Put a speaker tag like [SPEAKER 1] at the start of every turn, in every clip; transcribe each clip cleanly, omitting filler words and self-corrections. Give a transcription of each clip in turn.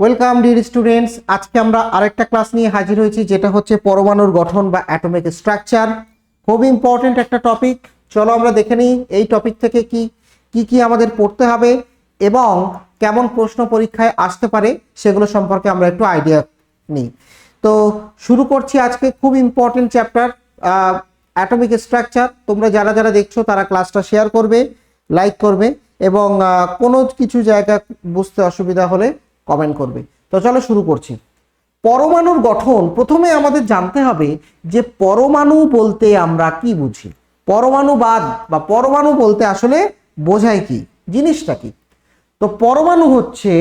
[SPEAKER 1] Welcome dear students, আজকে আমরা আরেকটা ক্লাস নিয়ে হাজির হয়েছি, যেটা হচ্ছে পরমাণুর গঠন বা অ্যাটমিক স্ট্রাকচার। খুব ইম্পর্টেন্ট একটা টপিক। চলো আমরা দেখে নিই এই টপিক থেকে কি কি আমাদের পড়তে হবে এবং কেমন প্রশ্ন পরীক্ষায় আসতে পারে সেগুলো সম্পর্কে আমরা একটু আইডিয়া নিই। তো শুরু করছি আজকে খুব ইম্পর্টেন্ট চ্যাপ্টার অ্যাটমিক স্ট্রাকচার। তোমরা যারা যারা দেখছো তারা ক্লাসটা শেয়ার করবে, লাইক করবে এবং কোনো কিছু জায়গা বুঝতে অসুবিধা হলে কমেন্ট করবে। তো চলো শুরু করছি। পরমাণুর গঠন প্রথমে আমাদের জানতে হবে যে পরমাণু বলতে আমরা কি বুঝি, পরমাণুবাদ বা পরমাণু বলতে আসলে বোঝায় কি, জিনিসটা কি। তো পরমাণু হচ্ছে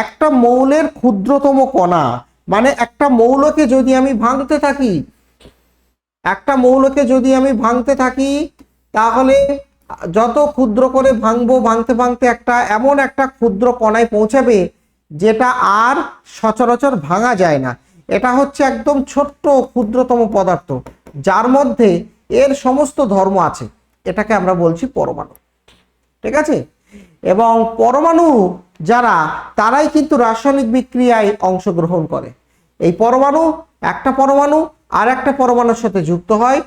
[SPEAKER 1] একটা মৌলের ক্ষুদ্রতম কণা, মানে একটা মৌলকে যদি আমি ভাঙতে থাকি তাহলে যত ক্ষুদ্র করে ভাঙতে ভাঙতে এমন একটা ক্ষুদ্র কণায় পৌঁছাবে যেটা আর সচরাচর ভাঙা যায় না। এটা হচ্ছে একদম ছোট্ট ক্ষুদ্রতম পদার্থ যার মধ্যে এর সমস্ত ধর্ম আছে, এটাকে আমরা বলছি পরমাণু। ঠিক আছে? এবং পরমাণু তারাই কিন্তু রাসায়নিক বিক্রিয়ায় অংশগ্রহণ করে। এই পরমাণু একটা পরমাণু আর একটা পরমাণুর সাথে যুক্ত হয়ে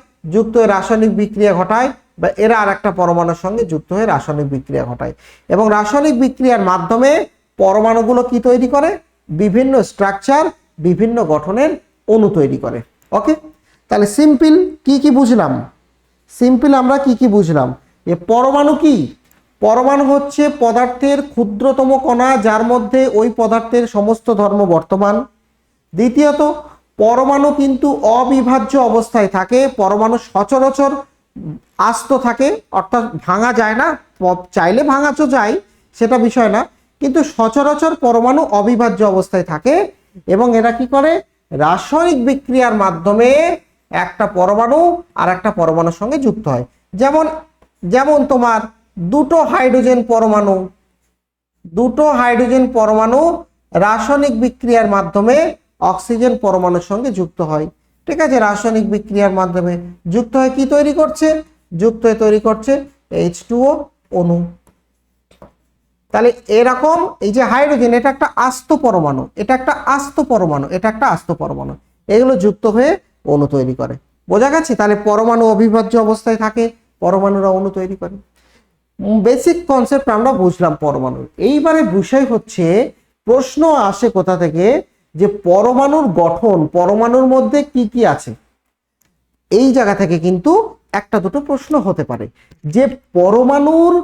[SPEAKER 1] রাসায়নিক বিক্রিয়া ঘটায়, বা এরা আর একটা পরমাণুর সঙ্গে যুক্ত হয়ে রাসায়নিক বিক্রিয়া ঘটায় এবং রাসায়নিক বিক্রিয়ার মাধ্যমে পরমাণুগুলো কি তৈরি করে? বিভিন্ন স্ট্রাকচার, বিভিন্ন গঠনের অণু তৈরি করে। ওকে, তাহলে সিম্পল আমরা কি বুঝলাম? যে পরমাণু কি? পরমাণু হচ্ছে পদার্থের ক্ষুদ্রতম কণা যার মধ্যে ওই পদার্থের সমস্ত ধর্ম বর্তমান। দ্বিতীয়ত, পরমাণু কিন্তু অবিভাজ্য অবস্থায় থাকে। পরমাণু সচরাচর আস্ত থাকে, অর্থাৎ ভাঙা যায় না। চাইলে ভাঙা তো যায়, সেটা বিষয় না, কিন্তু সচরাচর পরমাণু অবিভাজ্য অবস্থায় থাকে এবং এরা কি করে? রাসায়নিক বিক্রিয়ার মাধ্যমে একটা পরমাণু আর একটা পরমাণুর সঙ্গে যুক্ত হয়। যেমন তোমার দুটো হাইড্রোজেন পরমাণু রাসায়নিক বিক্রিয়ার মাধ্যমে অক্সিজেন পরমাণুর সঙ্গে যুক্ত হয়। ঠিক আছে? রাসায়নিক বিক্রিয়ার মাধ্যমে যুক্ত হয়ে কি তৈরি করছে? H2O অণু। তাহলে এরকম এই যে হাইড্রোজেন, এটা একটা আস্ত পরমাণু, এগুলো যুক্ত হয়ে অণু তৈরি করে। বোঝা গেছে? তাহলে পরমাণু অবিভাজ্য অবস্থায় থাকে, পরমাণুরা অণু তৈরি করে। বেসিক কনসেপ্ট আমরা বুঝলাম পরমাণুর। এইবারে বিষয় হচ্ছে, প্রশ্ন আসে কোথা থেকে, যে পরমাণুর গঠন, পরমাণুর মধ্যে কি কি আছে। এই জায়গা থেকে কিন্তু একটা দুটো প্রশ্ন হতে পারে যে পরমাণুর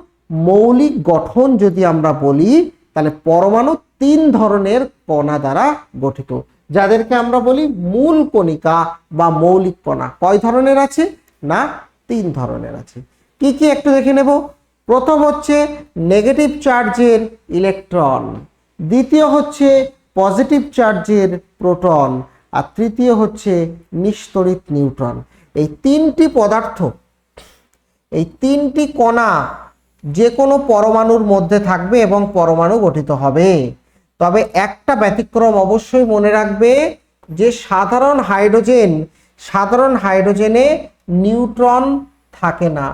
[SPEAKER 1] মৌলিক গঠন যদি আমরা বলি, তাহলে পরমাণু 3 ধরনের কণা দ্বারা গঠিত, যাদেরকে আমরা বলি মূল কণিকা বা মৌলিক কণা। কয় ধরনের আছে? না, 3 ধরনের আছে। কি কি একটু দেখে নেব। প্রথম হচ্ছে নেগেটিভ চার্জের ইলেকট্রন, দ্বিতীয় হচ্ছে পজিটিভ চার্জের প্রোটন, আর তৃতীয় হচ্ছে নিস্তড়িত নিউট্রন। এই 3টি পদার্থ, এই 3টি কণা যে কোনো পরমাণুর মধ্যে থাকবে এবং পরমাণু গঠিত হবে। তবে একটা ব্যতিক্রম অবশ্যই মনে রাখবে, যে সাধারণ হাইড্রোজেনে নিউট্রন থাকে না।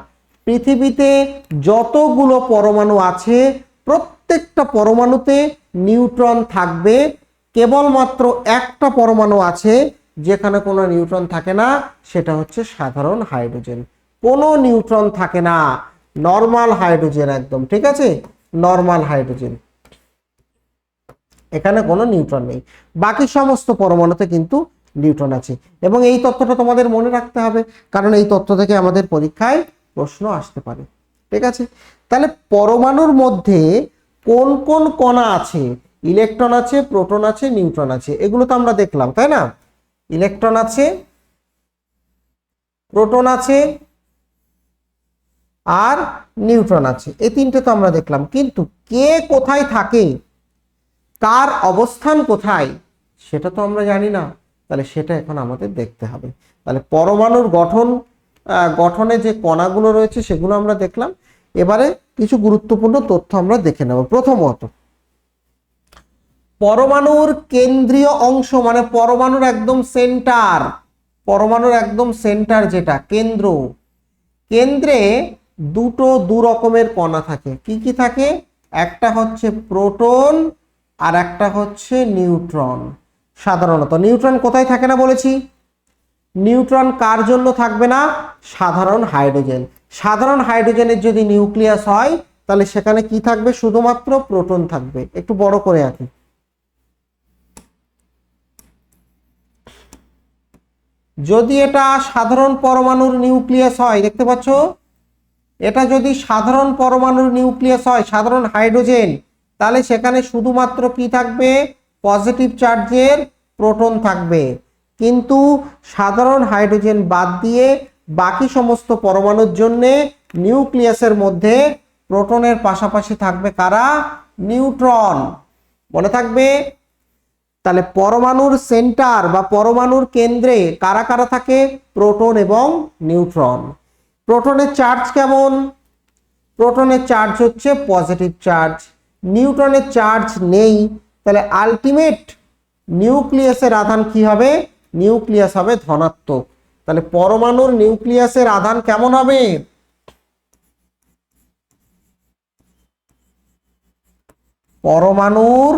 [SPEAKER 1] পৃথিবীতে যতগুলো পরমাণু আছে প্রত্যেকটা পরমাণুতে নিউট্রন থাকবে। কেবলমাত্র একটা পরমাণু আছে যেখানে কোনো নিউট্রন থাকে না, সেটা হচ্ছে সাধারণ হাইড্রোজেন। কোনো নিউট্রন থাকে না, নরমাল হাইড্রোজেন একদম। ঠিক আছে? নরমাল হাইড্রোজেন, এখানে কোনো নিউট্রন নেই। বাকি সমস্ত পরমাণুতে কিন্তু নিউট্রন আছে এবং এই তথ্যটা তোমাদের মনে রাখতে হবে, কারণ এই তথ্য থেকে আমাদের পরীক্ষায় প্রশ্ন আসতে পারে। ঠিক আছে? তাহলে পরমাণুর মধ্যে কোন কোন কণা আছে? ইলেকট্রন আছে, প্রোটন আছে, নিউট্রন আছে। এগুলো তো আমরা দেখলাম, তাই না? ইলেকট্রন আছে, প্রোটন আছে আর নিউট্রন আছে, এই 3টে তো আমরা দেখলাম। কিন্তু কে কোথায় থাকে, কার অবস্থান কোথায়, সেটা তো আমরা জানি না। তাহলে সেটা এখন আমাদের দেখতে হবে। তাহলে পরমাণুর গঠনে যে কণাগুলো রয়েছে সেগুলো আমরা দেখলাম। এবারে কিছু গুরুত্বপূর্ণ তথ্য আমরা দেখে নেব। প্রথমত, পরমাণুর কেন্দ্রীয় অংশ, মানে পরমাণুর একদম সেন্টার যেটা কেন্দ্রে দু রকমের কণা থাকে। কি কি থাকে? একটা হচ্ছে প্রোটন আর একটা হচ্ছে নিউট্রন। সাধারণত নিউট্রন কোথায় থাকে না বলেছি? নিউট্রন কার জন্য থাকবে না? সাধারণ হাইড্রোজেন। সাধারণ হাইড্রোজেনের যদি নিউক্লিয়াস হয় তাহলে সেখানে কি থাকবে? শুধুমাত্র প্রোটন থাকবে। একটু বড় করে আঁকি। যদি এটা সাধারণ পরমাণুর নিউক্লিয়াস হয়, দেখতে পাচ্ছ, এটা যদি সাধারণ পরমাণুর নিউক্লিয়াস হয়, সাধারণ হাইড্রোজেন, তাহলে সেখানে শুধুমাত্র কি থাকবে? পজিটিভ চার্জের প্রোটন থাকবে। কিন্তু সাধারণ হাইড্রোজেন বাদ দিয়ে বাকি সমস্ত পরমাণুর জন্য নিউক্লিয়াসের মধ্যে প্রোটনের পাশাপাশি থাকবে কারা? নিউট্রন। মনে থাকবে? তাহলে পরমাণুর সেন্টার বা পরমাণুর কেন্দ্রে কারা কারা থাকে? প্রোটন এবং নিউট্রন। প্রোটনের চার্জ কেমন? প্রোটনের চার্জ হচ্ছে পজিটিভ চার্জ। নিউট্রনের চার্জ নেই, তাহলে আলটিমেট নিউক্লিয়াসের আধান কি হবে? নিউক্লিয়াস হবে ধনাত্মক। তাহলে পরমাণুর নিউক্লিয়াসের আধান কেমন হবে? পরমাণুর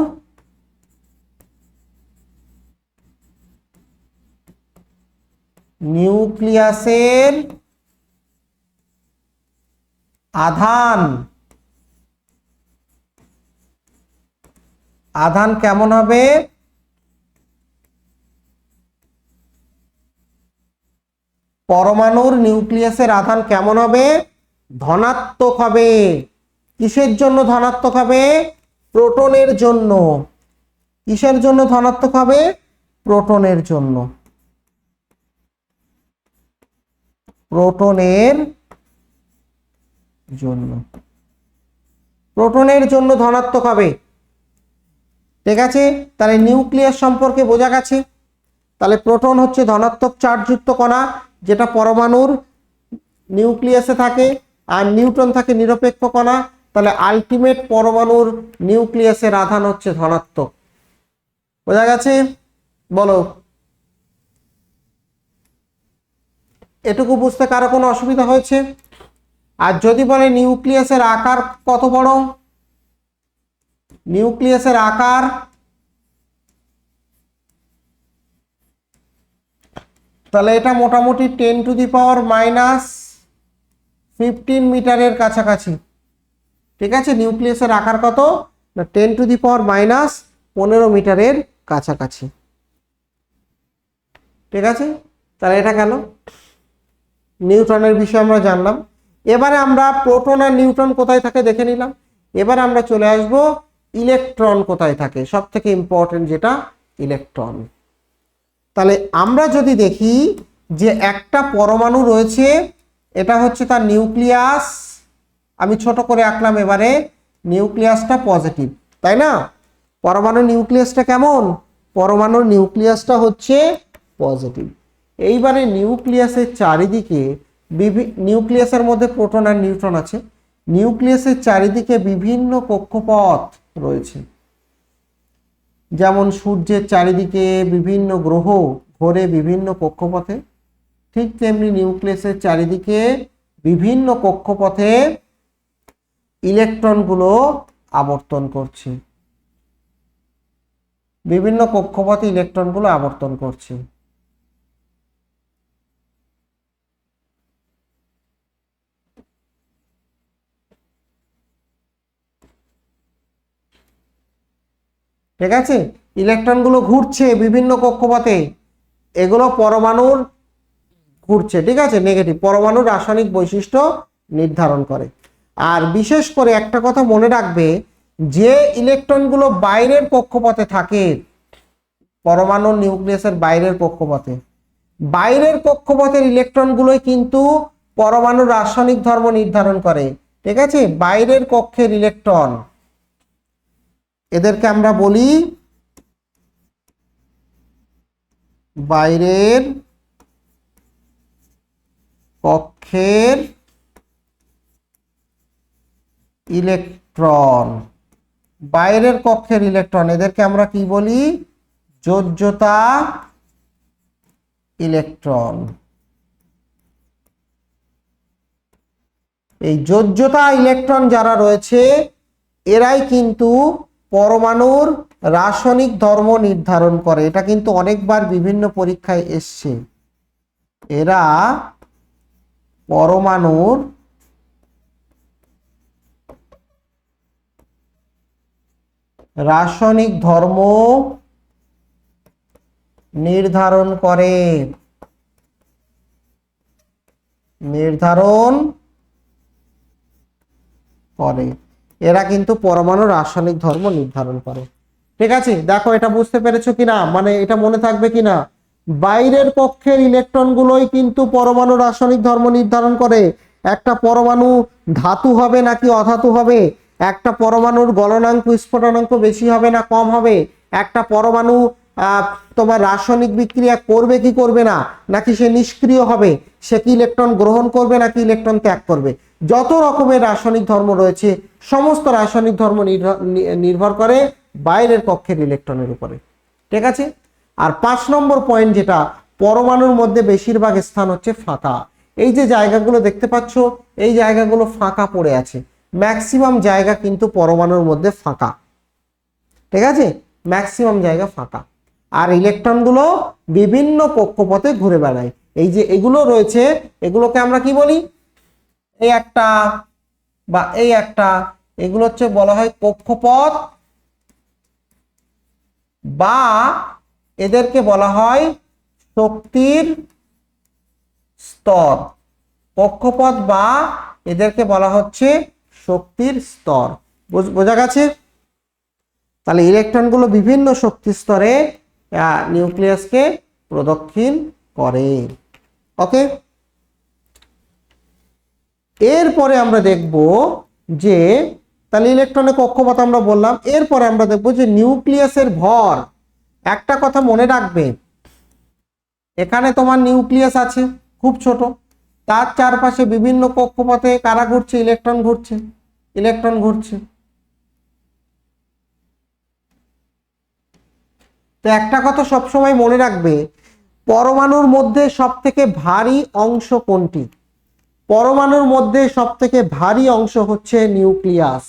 [SPEAKER 1] নিউক্লিয়াসের আধান কেমন হবে? পরমাণুর নিউক্লিয়াসের আধান কেমন হবে? ধনাত্মক হবে। কিসের জন্য ধনাত্মক হবে? প্রোটনের জন্য। কিসের জন্য ধনাত্মক হবে? প্রোটনের জন্য। প্রোটনের জন্য। প্রোটনের জন্য ধনাত্মক হবে। ঠিক আছে, তাহলে নিউক্লিয়াস সম্পর্কে বোঝা গেছে। তাহলে প্রোটন হচ্ছে ধনাত্মক চার্জযুক্ত কণা, যেটা পরমাণুর নিউক্লিয়াসে থাকে, আর নিউট্রন থাকে নিরপেক্ষ কণা। তাহলে আলটিমেট পরমাণুর নিউক্লিয়াসের আধান হচ্ছে ধনাত্মক। বোঝা গেছে? বলো, এটুকু বুঝতে কারো কোনো অসুবিধা হয়েছে? আর যদি বলে নিউক্লিয়াসের আকার কত বড়? নিউক্লিয়াসের আকার তাহলে এটা মোটামুটি 10⁻⁻15 মিটারের কাছাকাছি। ঠিক আছে, নিউক্লিয়াসের আকার কত না? 10⁻⁻15 মিটারের কাছাকাছি। ঠিক আছে, তাহলে এটা গেল নিউট্রনের বিষয়ে আমরা জানলাম। এবারে আমরা প্রোটন আর নিউট্রন কোথায় থাকে দেখে নিলাম। এবারে আমরা চলে আসব ইলেকট্রন কোথায় থাকে। সব থেকে ইম্পর্টেন্ট যেটা ইলেকট্রন। তাহলে আমরা যদি দেখি যে একটা পরমাণু রয়েছে, এটা হচ্ছে তার নিউক্লিয়াস। আমি ছোট করে আঁকলাম। এবারে নিউক্লিয়াসটা পজিটিভ, তাই না? পরমাণুর নিউক্লিয়াসটা কেমন? পরমাণুর নিউক্লিয়াসটা হচ্ছে পজিটিভ। এইবারে নিউক্লিয়াসের চারিদিকে নিউক্লিয়াসের মধ্যে প্রোটন আর নিউট্রন আছে। নিউক্লিয়াসের চারিদিকে বিভিন্ন কক্ষপথ রয়েছে। যেমন সূর্যের চারিদিকে বিভিন্ন গ্রহ ঘোরে বিভিন্ন কক্ষপথে, ঠিক তেমনি নিউক্লিয়াসের চারিদিকে বিভিন্ন কক্ষপথে ইলেকট্রনগুলো আবর্তন করছে। বিভিন্ন কক্ষপথে ইলেকট্রনগুলো আবর্তন করছে। ঠিক আছে, ইলেকট্রনগুলো ঘুরছে বিভিন্ন কক্ষপথে। এগুলো পরমাণুর ঘুরছে, ঠিক আছে, নেগেটিভ। পরমাণুর রাসায়নিক বৈশিষ্ট্য নির্ধারণ করে। আর বিশেষ করে একটা কথা মনে রাখবে, যে ইলেকট্রনগুলো বাইরের কক্ষপথে থাকে, পরমাণুর নিউক্লিয়াসের বাইরের কক্ষপথে, বাইরের কক্ষপথের ইলেকট্রনগুলোই কিন্তু পরমাণুর রাসায়নিক ধর্ম নির্ধারণ করে। ঠিক আছে, বাইরের কক্ষের ইলেকট্রন, এদেরকে আমরা বলি বাইরের কক্ষের ইলেকট্রন। বাইরের কক্ষের ইলেকট্রন, এদেরকে আমরা কি বলি? যোজ্যতা ইলেকট্রন। এই যোজ্যতা ইলেকট্রন যারা রয়েছে, এরাই কিন্তু পরমাণুর রাসায়নিক ধর্ম নির্ধারণ করে। এটা কিন্তু অনেকবার বিভিন্ন পরীক্ষায় এসছে। এরা পরমাণুর রাসায়নিক ধর্ম নির্ধারণ করে। এরা কিন্তু পরমাণুর রাসায়নিক ধর্ম নির্ধারণ করে। ঠিক আছে, দেখো এটা বুঝতে পেরেছো কিনা, মানে এটা মনে থাকবে কিনা। বাইরের কক্ষের ইলেকট্রনগুলোই কিন্তু পরমাণু রাসায়নিক ধর্ম নির্ধারণ করে। একটা পরমাণু ধাতু হবে নাকি অধাতু হবে, একটা পরমাণুর গলনাঙ্ক স্ফুটনাঙ্ক বেশি হবে না কম হবে, একটা পরমাণু তোমার রাসায়নিক বিক্রিয়া করবে কি করবে না, নাকি সে নিষ্ক্রিয় হবে, সে কি ইলেকট্রন গ্রহণ করবে নাকি ইলেকট্রন ত্যাগ করবে, যত রকমের রাসায়নিক ধর্ম রয়েছে সমস্ত রাসায়নিক ধর্ম নির্ভর করে বাইরের কক্ষের ইলেকট্রনের উপরে। ঠিক আছে। আর 5 নম্বর পয়েন্ট, যেটা পরমাণুর মধ্যে বেশিরভাগ স্থান হচ্ছে ফাঁকা। এই যে জায়গাগুলো দেখতে পাচ্ছ, এই জায়গাগুলো ফাঁকা পড়ে আছে, ম্যাক্সিমাম জায়গা কিন্তু পরমাণুর মধ্যে ফাঁকা। ঠিক আছে, ম্যাক্সিমাম জায়গা ফাঁকা। আর ইলেকট্রনগুলো বিভিন্ন কক্ষপথে ঘুরে বেড়ায়। এই যে এগুলো রয়েছে, এগুলোকে আমরা কি বলি, এই একটা বা এই একটা, এগুলো হচ্ছে বলা হয় কক্ষপথ, বা এদেরকে বলা হয় শক্তির স্তর। কক্ষপথ বা এদেরকে বলা হচ্ছে শক্তির স্তর। বোঝা গেছে? তাহলে ইলেকট্রনগুলো বিভিন্ন শক্তি স্তরে নিউক্লিয়াসকে প্রদক্ষিণ করে। ওকে, এরপরে আমরা দেখব যে, তাহলে ইলেকট্রনের কক্ষপথ আমরা বললাম। এরপরে আমরা দেখব যে নিউক্লিয়াসের ভর। একটা কথা মনে রাখবে, এখানে তোমার নিউক্লিয়াস আছে খুব ছোট, তার চারপাশে বিভিন্ন কক্ষপথে কারা ঘুরছে, ইলেকট্রন ঘুরছে। তো একটা কথা সবসময় মনে রাখবে, পরমাণুর মধ্যে সব থেকে ভারী অংশ কোনটি? পরমাণুর মধ্যে সব থেকে ভারী অংশ হচ্ছে নিউক্লিয়াস।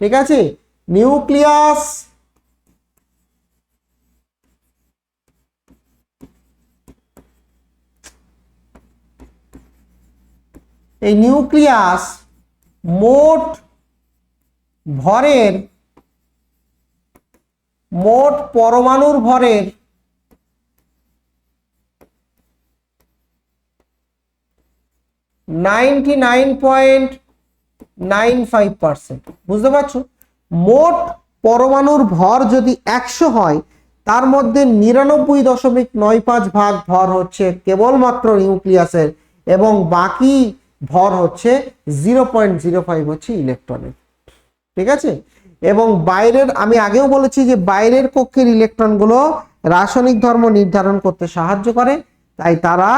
[SPEAKER 1] ঠিক আছে, নিউক্লিয়াস এই নিউক্লিয়াস মোট পরমাণুর ভরের 99.95%। বুঝতে পারছো? মোট পরমাণুর ভর যদি 100 হয়, তার মধ্যে 99.95 ভাগ ভর হচ্ছে কেবলমাত্র নিউক্লিয়াসের, এবং বাকি ভর হচ্ছে 0.05 হচ্ছে ইলেকট্রনের। ঠিক আছে, এবং বাইরের, আমি আগেও বলেছি যে বাইরের কক্ষের ইলেকট্রনগুলো রাসায়নিক ধর্ম নির্ধারণ করতে সাহায্য করে। তাই তারা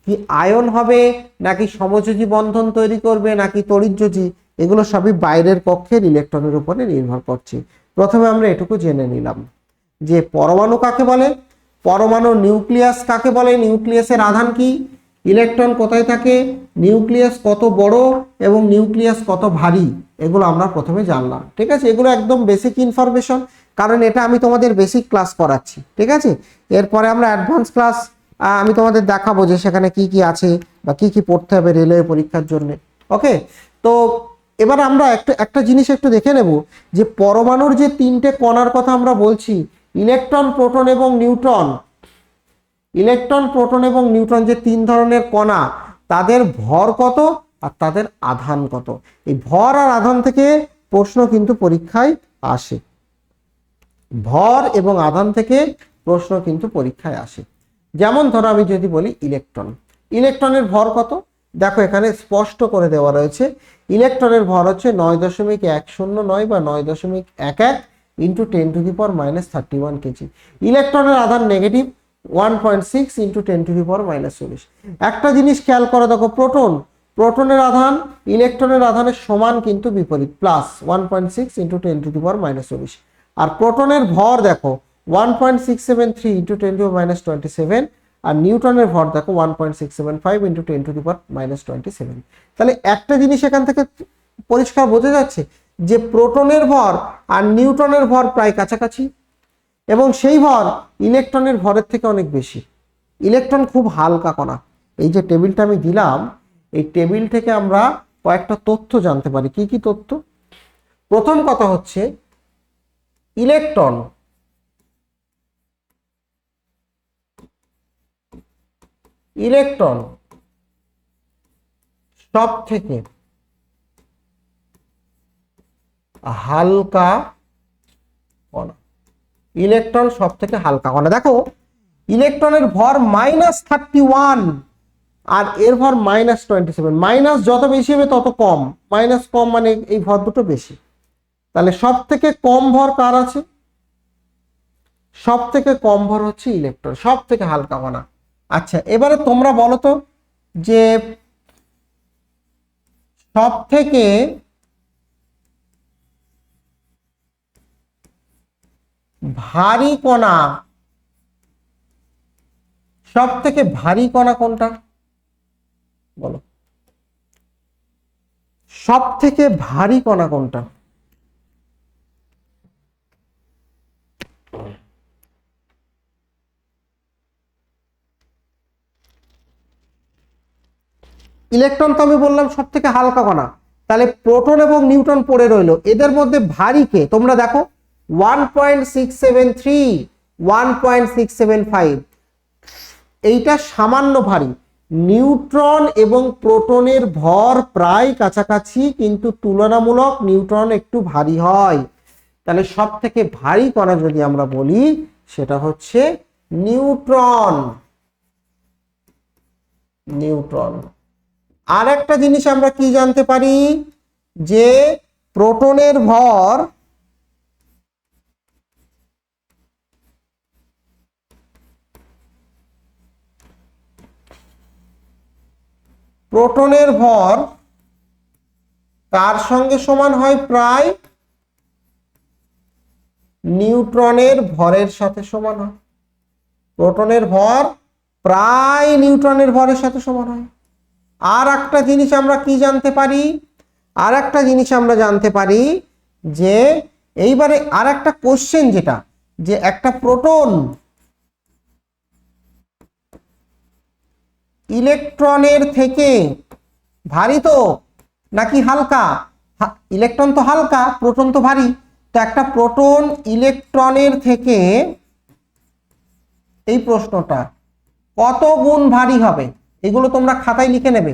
[SPEAKER 1] কি আয়ন হবে, নাকি সমযোজী বন্ধন তৈরি করবে, নাকি তড়িৎযোজী, এগুলো সবই বাইরের কক্ষের ইলেকট্রনের উপরে নির্ভর করছে। প্রথমে আমরা এটুকু জেনে নিলাম যে পরমাণু কাকে বলে, পরমাণু নিউক্লিয়াস কাকে বলে, নিউক্লিয়াসের আধান কি, ইলেকট্রন কোথায় থাকে, নিউক্লিয়াস কত বড় এবং নিউক্লিয়াস কত ভারী, এগুলো আমরা প্রথমে জানলাম। ঠিক আছে, এগুলো একদম বেসিক ইনফরমেশন, কারণ এটা আমি তোমাদের বেসিক ক্লাস করাচ্ছি। ঠিক আছে, এরপরে আমরা অ্যাডভান্স ক্লাস আমি তোমাদের দেখাবো যে সেখানে কি কি আছে বা কি কি পড়তে হবে রেলওয়ে পরীক্ষার জন্য। ওকে, তো এবার আমরা একটা জিনিস একটু দেখে নেব যে পরমাণুর যে 3টে কণার কথা আমরা বলছি, ইলেকট্রন, প্রোটন এবং নিউট্রন। ইলেকট্রন, প্রোটন এবং নিউট্রন যে 3 ধরনের কণা, তাদের ভর কত আর তাদের আধান কত। এই ভর আর আধান থেকে প্রশ্ন কিন্তু পরীক্ষায় আসে। ভর এবং আধান থেকে প্রশ্ন কিন্তু পরীক্ষায় আসে। যেমন ধরো আমি যদি বলি ইলেকট্রনের ভর কত, দেখো এখানে স্পষ্ট করে দেওয়া রয়েছে। ইলেকট্রনের ভর হচ্ছে 9.109 বা 9.11 ইন্টু 10⁻³ কেজি। ইলেকট্রনের আধান নেগেটিভ 1.6 ইন্টু 10⁻⁻40। একটা জিনিস খেয়াল করো, দেখো প্রোটনের আধান ইলেকট্রনের আধানের সমান কিন্তু বিপরীত, প্লাস 1.6 ইন্টু 10⁻⁻40। আর প্রোটনের ভর দেখো 1.673 ইন্টু 10⁻27, আর নিউটনের ভর দেখো 1.675 ইন্টু 10⁻27। তাহলে একটা জিনিস এখান থেকে পরিষ্কার বোঝা যাচ্ছে যে প্রোটনের ভর আর নিউটনের ভর প্রায় কাছাকাছি। এবং সেই ভর ইলেকট্রনের ভরের থেকে অনেক বেশি। ইলেকট্রন খুব হালকা কণা। এই যে টেবিলটা আমি দিলাম, এই টেবিল থেকে আমরা কয়েকটা তথ্য জানতে পারি। কি কি তথ্য? প্রথম কথা হচ্ছে ইলেকট্রন সব থেকে হালকা কণা। ইলেকট্রন সব থেকে হালকা কণা। দেখো ইলেকট্রনের ভর -31 আর এর ভর -27। মাইনাস যত বেশি হবে তত কম, মাইনাস কম মানে এই ভর দুটো বেশি। তাহলে সব থেকে কম ভর কার আছে? সব থেকে কম ভর হচ্ছে ইলেকট্রন, সব থেকে হালকা কণা। আচ্ছা, এবারে তোমরা বলো তো যে সব থেকে ভারী কণা, সব থেকে ভারী কণা কোনটা বলো? সব থেকে ভারী কণা কোনটা? ইলেকট্রন তো আমি বললাম সব থেকে হালকা কণা, তাহলে প্রোটন এবং নিউট্রন পড়ে রইলো। এদের মধ্যে ভারী কে? তোমরা দেখো 1.673, 1.675, এইটা সামান্য ভারী। নিউট্রন এবং প্রোটনের ভর প্রায় কাছাকাছি, কিন্তু তুলনামূলক নিউট্রন একটু ভারী হয়। তাহলে সব থেকে ভারী কণা যদি আমরা বলি সেটা হচ্ছে নিউট্রন। আর একটা জিনিস আমরা কি জানতে পারি, যে প্রোটনের ভর কার সঙ্গে সমান হয়? প্রায় নিউট্রনের ভরের সাথে সমান হয়। প্রোটনের ভর প্রায় নিউট্রনের ভরের সাথে সমান হয়। আর একটা জিনিস আমরা কি জানতে পারি? আর একটা জিনিস আমরা জানতে পারি যে এইবারে আর একটা কোশ্চেন, যেটা যে একটা প্রোটন ইলেকট্রনের থেকে ভারী তো নাকি হালকা? ইলেকট্রন তো হালকা, প্রোটন তো ভারী। তো একটা প্রোটন ইলেকট্রনের থেকে, এই প্রশ্নটা, কত গুণ ভারী হবে? এগুলো তোমরা খাতায় লিখে নেবে।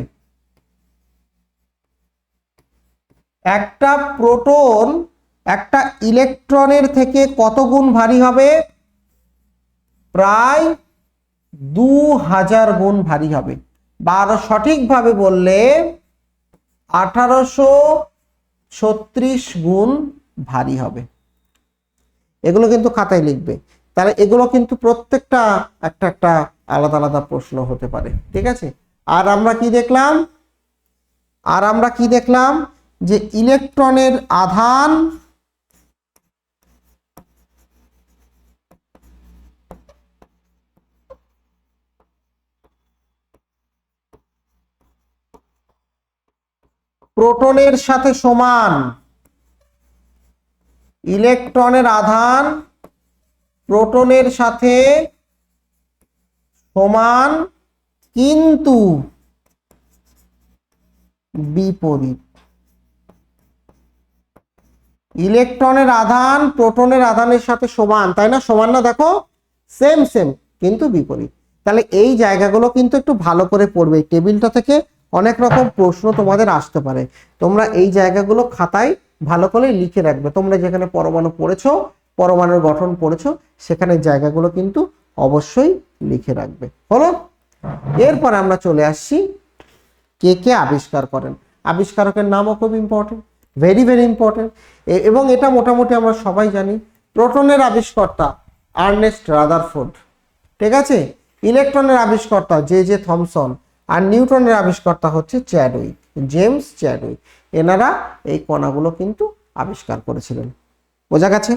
[SPEAKER 1] একটা প্রোটন একটা ইলেকট্রনের থেকে কত গুণ ভারী হবে? প্রায় 2000 গুণ ভারী হবে, বা আরো সঠিকভাবে বললে 1836 গুণ ভারী হবে। এগুলো কিন্তু খাতায় লিখবে। তাহলে এগুলো কিন্তু প্রত্যেকটা একটা একটা আলাদা আলাদা প্রশ্ন হতে পারে, ঠিক আছে? আর আমরা কি দেখলাম, যে ইলেকট্রনের আধান প্রোটনের সাথে সমান। ইলেকট্রনের আধান প্রোটনের সাথে সমান, কিন্তু বিপরীত। ইলেকট্রনের আধান প্রোটনের আধানের সাথে সমান, তাই না? সমান না? দেখো সেম সেম, কিন্তু বিপরীত। তাহলে এই জায়গাগুলো কিন্তু একটু ভালো করে পড়বে। এই টেবিলটা থেকে অনেক রকম প্রশ্ন তোমাদের আসতে পারে। তোমরা এই জায়গাগুলো খাতায় ভালো করে লিখে রাখবে। তোমরা যেখানে পরমাণু পড়েছো, পরমাণুর গঠন পড়েছো, সেখানে জায়গাগুলো কিন্তু অবশ্যই লিখে রাখবে। হলো? এরপর আমরা চলে আসছি কে কে আবিষ্কার করেন। আবিষ্কারকের নামও খুব ইম্পর্টেন্ট, ভেরি ভেরি ইম্পর্টেন্ট। এবং এটা মোটামুটি আমরা সবাই জানি। প্রোটনের আবিষ্কর্তা আর্নেস্ট রাদারফোর্ড, ঠিক আছে? ইলেকট্রনের আবিষ্কর্তা জে থমসন। আর নিউটনের আবিষ্কর্তা হচ্ছে চ্যাডউইক, জেমস চ্যাডউইক। এনারা এই কণাগুলো কিন্তু আবিষ্কার করেছিলেন। বোঝা গেছে?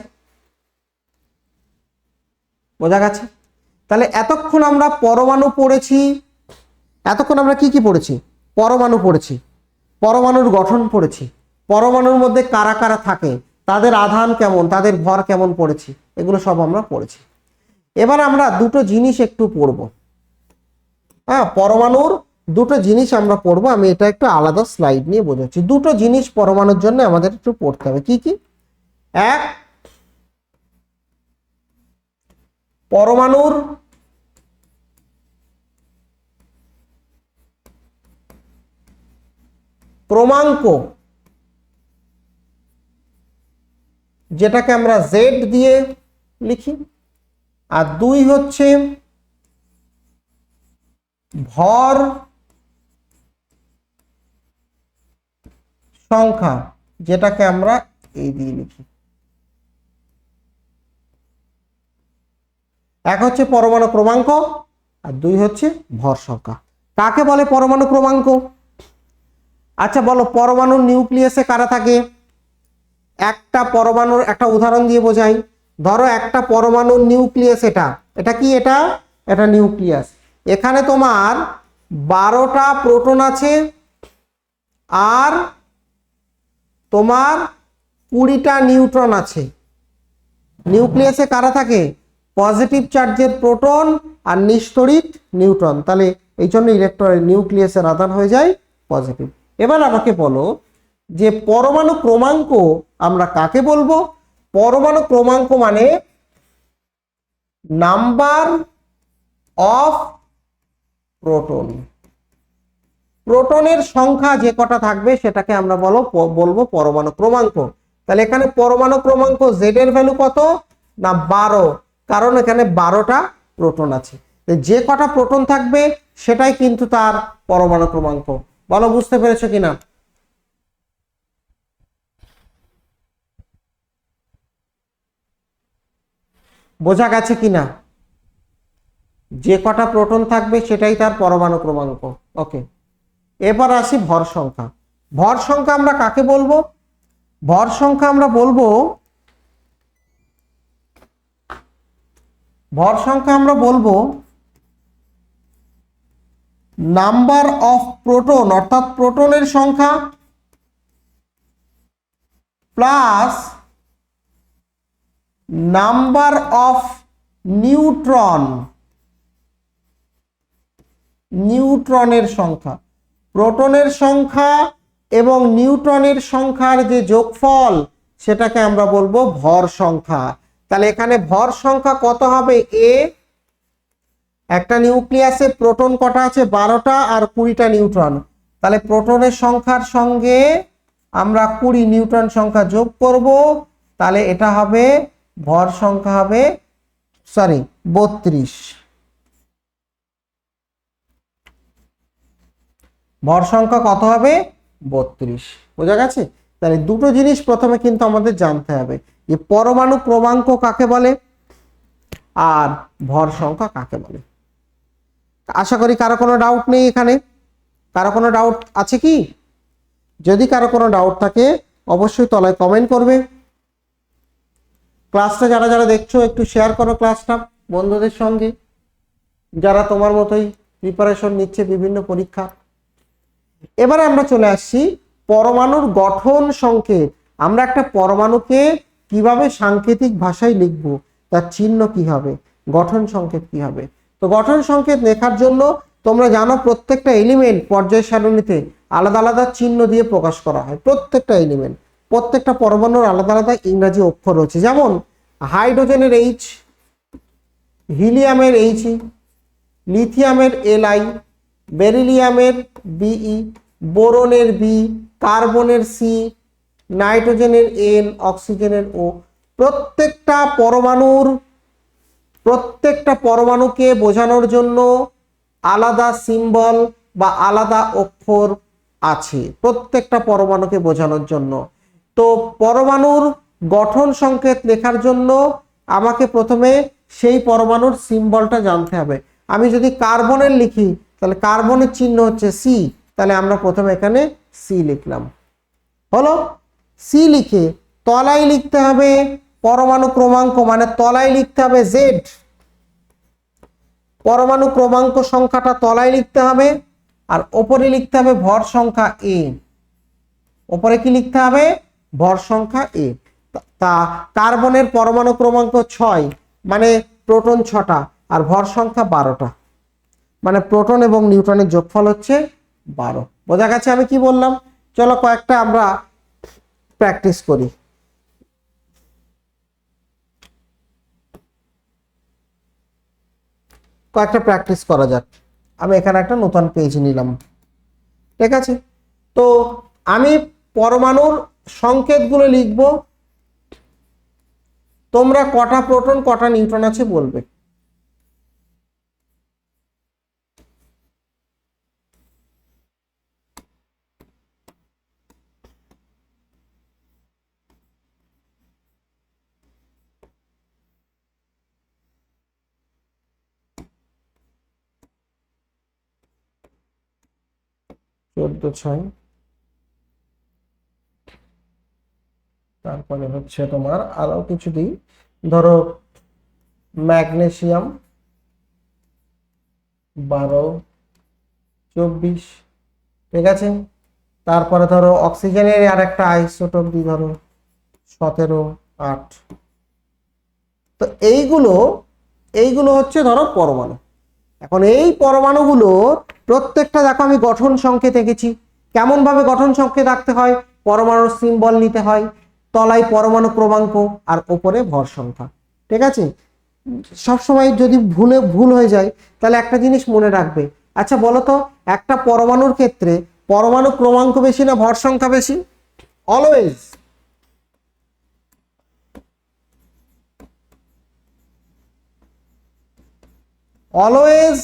[SPEAKER 1] তাহলে এতক্ষণ আমরা পরমাণু পড়েছি। এতক্ষণ আমরা কি পড়েছি? পরমাণু পড়েছি, পরমাণুর গঠন পড়েছি, পরমাণুর মধ্যে কারা কারা থাকে, তাদের আধান কেমন, তাদের ভর কেমন পড়েছি। এগুলো সব আমরা পড়েছি। এবার আমরা দুটো জিনিস একটু পড়বো। হ্যাঁ, পরমাণুর দুটো জিনিস আমরা পড়বো। আমি এটা একটু আলাদা স্লাইড নিয়ে বোঝাচ্ছি। দুটো জিনিস পরমাণুর জন্য আমাদের একটু পড়তে হবে। কি কি? এক, পরমাণুর ক্রমাঙ্ক, যেটাকে আমরা জেড দিয়ে লিখি। আর দুই হচ্ছে ভর সংখ্যা, যেটাকে আমরা এই দিয়ে লিখি। এক হচ্ছে পরমাণু ক্রমাঙ্ক আর দুই হচ্ছে ভর সংখ্যা। কাকে বলে পরমাণু ক্রমাঙ্ক? আচ্ছা বলো, পরমাণুর নিউক্লিয়াসে কারা থাকে? একটা পরমাণুর একটা উদাহরণ দিয়ে বোঝাই। ধরো একটা পরমাণুর নিউক্লিয়াস, এটা কি? এটা নিউক্লিয়াস। এখানে তোমার 12টা প্রোটন আছে আর তোমার 20টা নিউট্রন আছে। নিউক্লিয়াসে কারা থাকে? পজিটিভ চার্জের প্রোটন আর নিস্তড়িত নিউট্রন। তাহলে এই জন্য ইলেকট্রন নিউক্লিয়াসের আধান হয়ে যায় পজিটিভ। এবার আমাকে বলো যে পরমাণু ক্রমাঙ্ক আমরা কাকে বলবো? পরমাণু ক্রমাঙ্ক মানে নাম্বার অফ প্রোটন। প্রোটনের সংখ্যা যে কটা থাকবে সেটাকে আমরা বলবো পরমাণু ক্রমাঙ্ক। তাহলে এখানে পরমাণু ক্রমাঙ্ক জেড এর ভ্যালু কত? না 12, কারণ এখানে 12টা প্রোটন আছে। যে কটা প্রোটন থাকবে সেটাই কিন্তু তার পরমাণু ক্রমাঙ্ক। বলো বুঝতে পেরেছো কিনা? বোঝা গেছে কিনা? যে কটা প্রোটন থাকবে সেটাই তার পরমাণু ক্রমাঙ্ক। ওকে, এবার আসি ভর সংখ্যা। ভর সংখ্যা আমরা কাকে বলবো? ভর সংখ্যা আমরা বলবো নাম্বার অফ প্রোটন, অর্থাৎ প্রোটনের সংখ্যা প্লাস নাম্বার অফ নিউট্রনের সংখ্যা। প্রোটনের সংখ্যা এবং নিউট্রনের সংখ্যার যে যোগফল সেটাকে আমরা বলবো ভর সংখ্যা। তাহলে এখানে ভর সংখ্যা কত হবে? এ, একটা নিউক্লিয়াসে প্রোটন কটা আছে? 12টা আর 20টা নিউট্রন। তাহলে প্রোটনের সংখ্যার সঙ্গে আমরা 20 নিউট্রন সংখ্যা যোগ করব। তাহলে এটা হবে ভর সংখ্যা হবে 32। ভর সংখ্যা কত হবে? 32। বোঝা গেছে? তাহলে দুটো জিনিস প্রথমে কিন্তু আমাদের জানতে হবে, যে পরমাণু ক্রমাঙ্ক কাকে বলে আর ভর সংখ্যা কাকে বলে। আশা করি কারো কোনো ডাউট নেই এখানে। কারো কোনো ডাউট আছে কি? যদি কারো কোনো ডাউট থাকে অবশ্যই তলায় কমেন্ট করবে। ক্লাসটা যারা যারা দেখছো একটু শেয়ার করো ক্লাসটা বন্ধুদের সঙ্গে, যারা তোমার মতোই প্রিপারেশন নিচ্ছে বিভিন্ন পরীক্ষা। এবারে আমরা চলে আসছি পরমাণুর গঠন সংকেত। আমরা একটা পরমাণুকে কিভাবে সাংকেতিক ভাষায় লিখব, তার চিহ্ন কি হবে, গঠন সংকেত কি হবে। তো গঠন সংকেত লেখার জন্য তোমরা জানো প্রত্যেকটা এলিমেন্ট পর্যায় সারণীতে আলাদা আলাদা চিহ্ন দিয়ে প্রকাশ করা হয়। প্রত্যেকটা এলিমেন্ট, প্রত্যেকটা পরমাণুর আলাদা আলাদা ইংরাজি অক্ষর রয়েছে। যেমন হাইড্রোজেনের এইচ, হিলিয়ামের এইচই, লিথিয়ামের এলআই, বেরিলিয়ামের বিই, বোরনের বি, কার্বনের সি, নাইট্রোজেনের এন, অক্সিজেনের ও। প্রত্যেকটা পরমাণুকে বোঝানোর জন্য আলাদা সিম্বল বা আলাদা অক্ষর আছে, প্রত্যেকটা পরমাণুকে বোঝানোর জন্য। তো পরমাণুর গঠন সংকেত লেখার জন্য আমাকে প্রথমে সেই পরমাণুর সিম্বলটা জানতে হবে। আমি যদি কার্বনের লিখি তাহলে কার্বনের চিহ্ন হচ্ছে সি, তাহলে আমরা প্রথমে এখানে সি লিখলাম। হলো? সি লিখে তলায় লিখতে হবে পরমাণু ক্রমাঙ্ক, মানে তলায় লিখতে হবে জেড। পরমাণু ক্রমাঙ্ক সংখ্যাটা তলায় লিখতে হবে, আর ওপরে লিখতে হবে ভর সংখ্যা এ। ওপরে কি লিখতে হবে? ভর সংখ্যা এ। তা কার্বনের পরমাণু ক্রমাঙ্ক 6, মানে প্রোটন 6টা আর ভর সংখ্যা 12টা, মানে প্রোটন এবং নিউট্রনের যোগফল হচ্ছে 12। বোঝা গেছে আমি কি বললাম? চলো কয়েকটা আমরা প্র্যাকটিস করি। কয়েকটা প্র্যাকটিস করা যাক। আমি এখানে একটা নতুন পেজ নিলাম, ঠিক আছে? তো আমি পরমাণুর সংকেতগুলো লিখব, তোমরা কটা প্রোটন কটা নিউট্রন আছে বলবে। চোদ্দ 6, তারপরে হচ্ছে তোমার আরো কিছু দিই, ধরো ম্যাগনেসিয়াম 12 24, ঠিক আছে? তারপরে ধরো অক্সিজেনের আর একটা আইসোটোপ দিই, ধরো 17 8। তো এইগুলো এইগুলো হচ্ছে ধরো পরমাণু। এখন এই পরমাণুগুলো প্রত্যেকটা দেখো আমি গঠন সংকেত এঁকেছি। কেমন ভাবে গঠন সংকেত রাখতে হয়? পরমাণুর সিম্বল নিতে হয়, তলায় পরমাণু ক্রমাঙ্ক আর উপরে ভর সংখ্যা, ঠিক আছে? সবসময় যদি ভুল হয়ে যায় তাহলে একটা জিনিস মনে রাখবে। আচ্ছা বলো তো, একটা পরমাণুর ক্ষেত্রে পরমাণু ক্রমাঙ্ক বেশি না ভর সংখ্যা বেশি? অলওয়েজ অলওয়েজ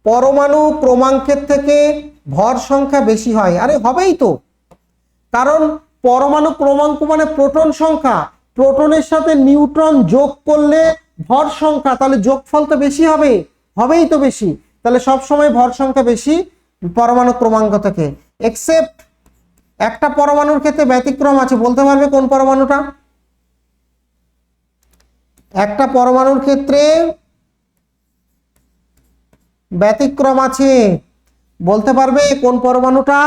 [SPEAKER 1] পরমাণু ক্রমাঙ্কের থেকে ভর সংখ্যা বেশি হয়। আরে হবেই তো, কারণ পরমাণু ক্রমাঙ্ক মানে প্রোটন সংখ্যা, প্রোটনের সাথে নিউট্রন যোগ করলে ভর সংখ্যা, তাহলে যোগফল তো বেশি হবে, হবেই তো বেশি। তাহলে সব সময় ভর সংখ্যা বেশি পরমাণু ক্রমাঙ্ক থেকে, এক্সেপ্ট একটা পরমাণুর ক্ষেত্রে ব্যতিক্রম আছে। বলতে পারবে কোন পরমাণুটা? একটা পরমাণুর ক্ষেত্রে ব্যতিক্রম আছে, বলতে পারবে কোন পরমাণুটা?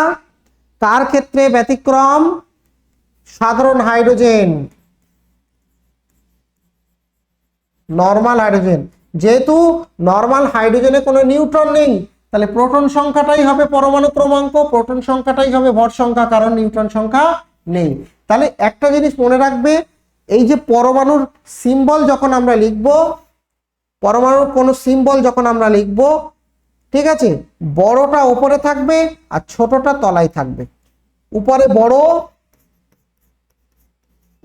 [SPEAKER 1] কার ক্ষেত্রে ব্যতিক্রম? সাধারণ হাইড্রোজেন, নরমাল হাইড্রোজেন। যেহেতু নরমাল হাইড্রোজেনে কোনো নিউট্রন নেই, তাহলে প্রোটন সংখ্যাটাই হবে পরমাণু ক্রমাঙ্ক, প্রোটন সংখ্যাটাই হবে ভর সংখ্যা, কারণ নিউট্রন সংখ্যা নেই। তাহলে একটা জিনিস মনে রাখবে, এই যে পরমাণুর সিম্বল যখন আমরা লিখব, পরমাণুর কোনো সিম্বল যখন আমরা লিখব, ঠিক আছে, বড়টা উপরে থাকবে আর ছোটটা তলায় থাকবে। উপরে বড়,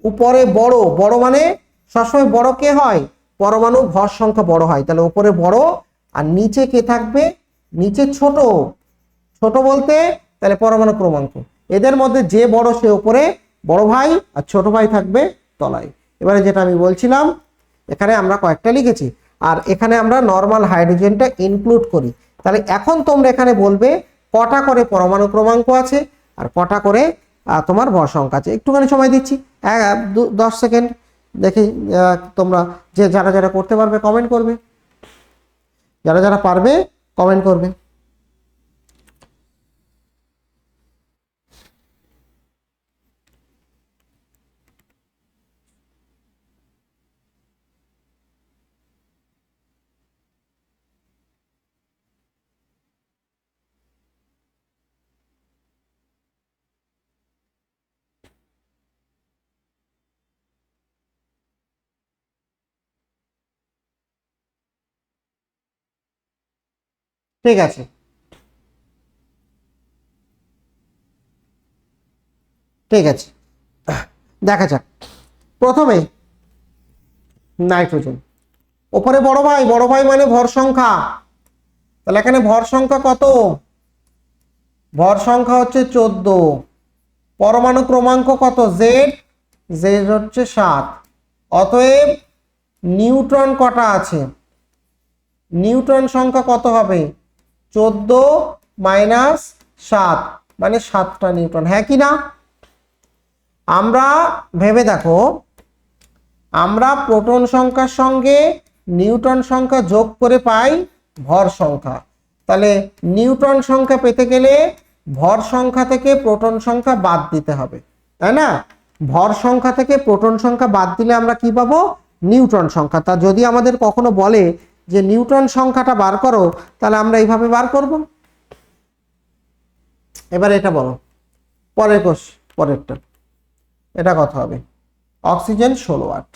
[SPEAKER 1] উপরে বড়, বড় মানে সবসময় বড় কে হয়? পরমাণু ভর সংখ্যা বড় হয়, তাহলে উপরে বড় আর নিচে কে থাকবে? নিচে ছোট। ছোট বলতে তাহলে পরমাণু ক্রমাঙ্ক, এদের মধ্যে যে বড় সে উপরে বড় ভাই আর ছোট ভাই থাকবে তলায়। এবারে যেটা আমি বলছিলাম, এখানে আমরা কয়েকটা লিখেছি আর এখানে আমরা নরমাল হাইড্রোজেনটা ইনক্লুড করি। তাহলে এখন তোমরা এখানে বলবে কটা করে পরমাণু ক্রমাঙ্ক আছে আর কটা করে তোমার ভর সংখ্যা আছে। একটুখানি সময় দিচ্ছি, 10 সেকেন্ড, দেখি তোমরা যে যারা যারা করতে পারবে কমেন্ট করবে, যারা যারা পারবে কমেন্ট করবে। ঠিক আছে, ঠিক আছে, দেখা যাক। প্রথমে নাইট্রোজেন, ওপরে বড় ভাই, বড় ভাই মানে ভর সংখ্যা, তাহলে এখানে ভর সংখ্যা কত? ভর সংখ্যা হচ্ছে 14। পরমাণু ক্রমাঙ্ক কত? জেড, জেড হচ্ছে 7। অতএব নিউট্রন কটা আছে? নিউট্রন সংখ্যা কত হবে? 14 মাইনাস 7 মানে 7টা নিউট্রন, হ্যাঁ কি না? আমরা ভেবে দেখো, আমরা প্রোটন সংখ্যার সঙ্গে নিউট্রন সংখ্যা যোগ করে পাই ভর সংখ্যা। তাহলে নিউট্রন সংখ্যা পেতে গেলে ভর সংখ্যা থেকে প্রোটন সংখ্যা বাদ দিতে হবে, তাই না? ভর সংখ্যা থেকে প্রোটন সংখ্যা বাদ দিলে আমরা কি পাবো, নিউট্রন সংখ্যা। তা যদি আমাদের কখনো বলে যে নিউট্রন সংখ্যাটা বার করো, তাহলে আমরা এইভাবে বার করব। এবার এটা বলো, পরেরটা এটা কথা হবে, অক্সিজেন 16 ওয়াট,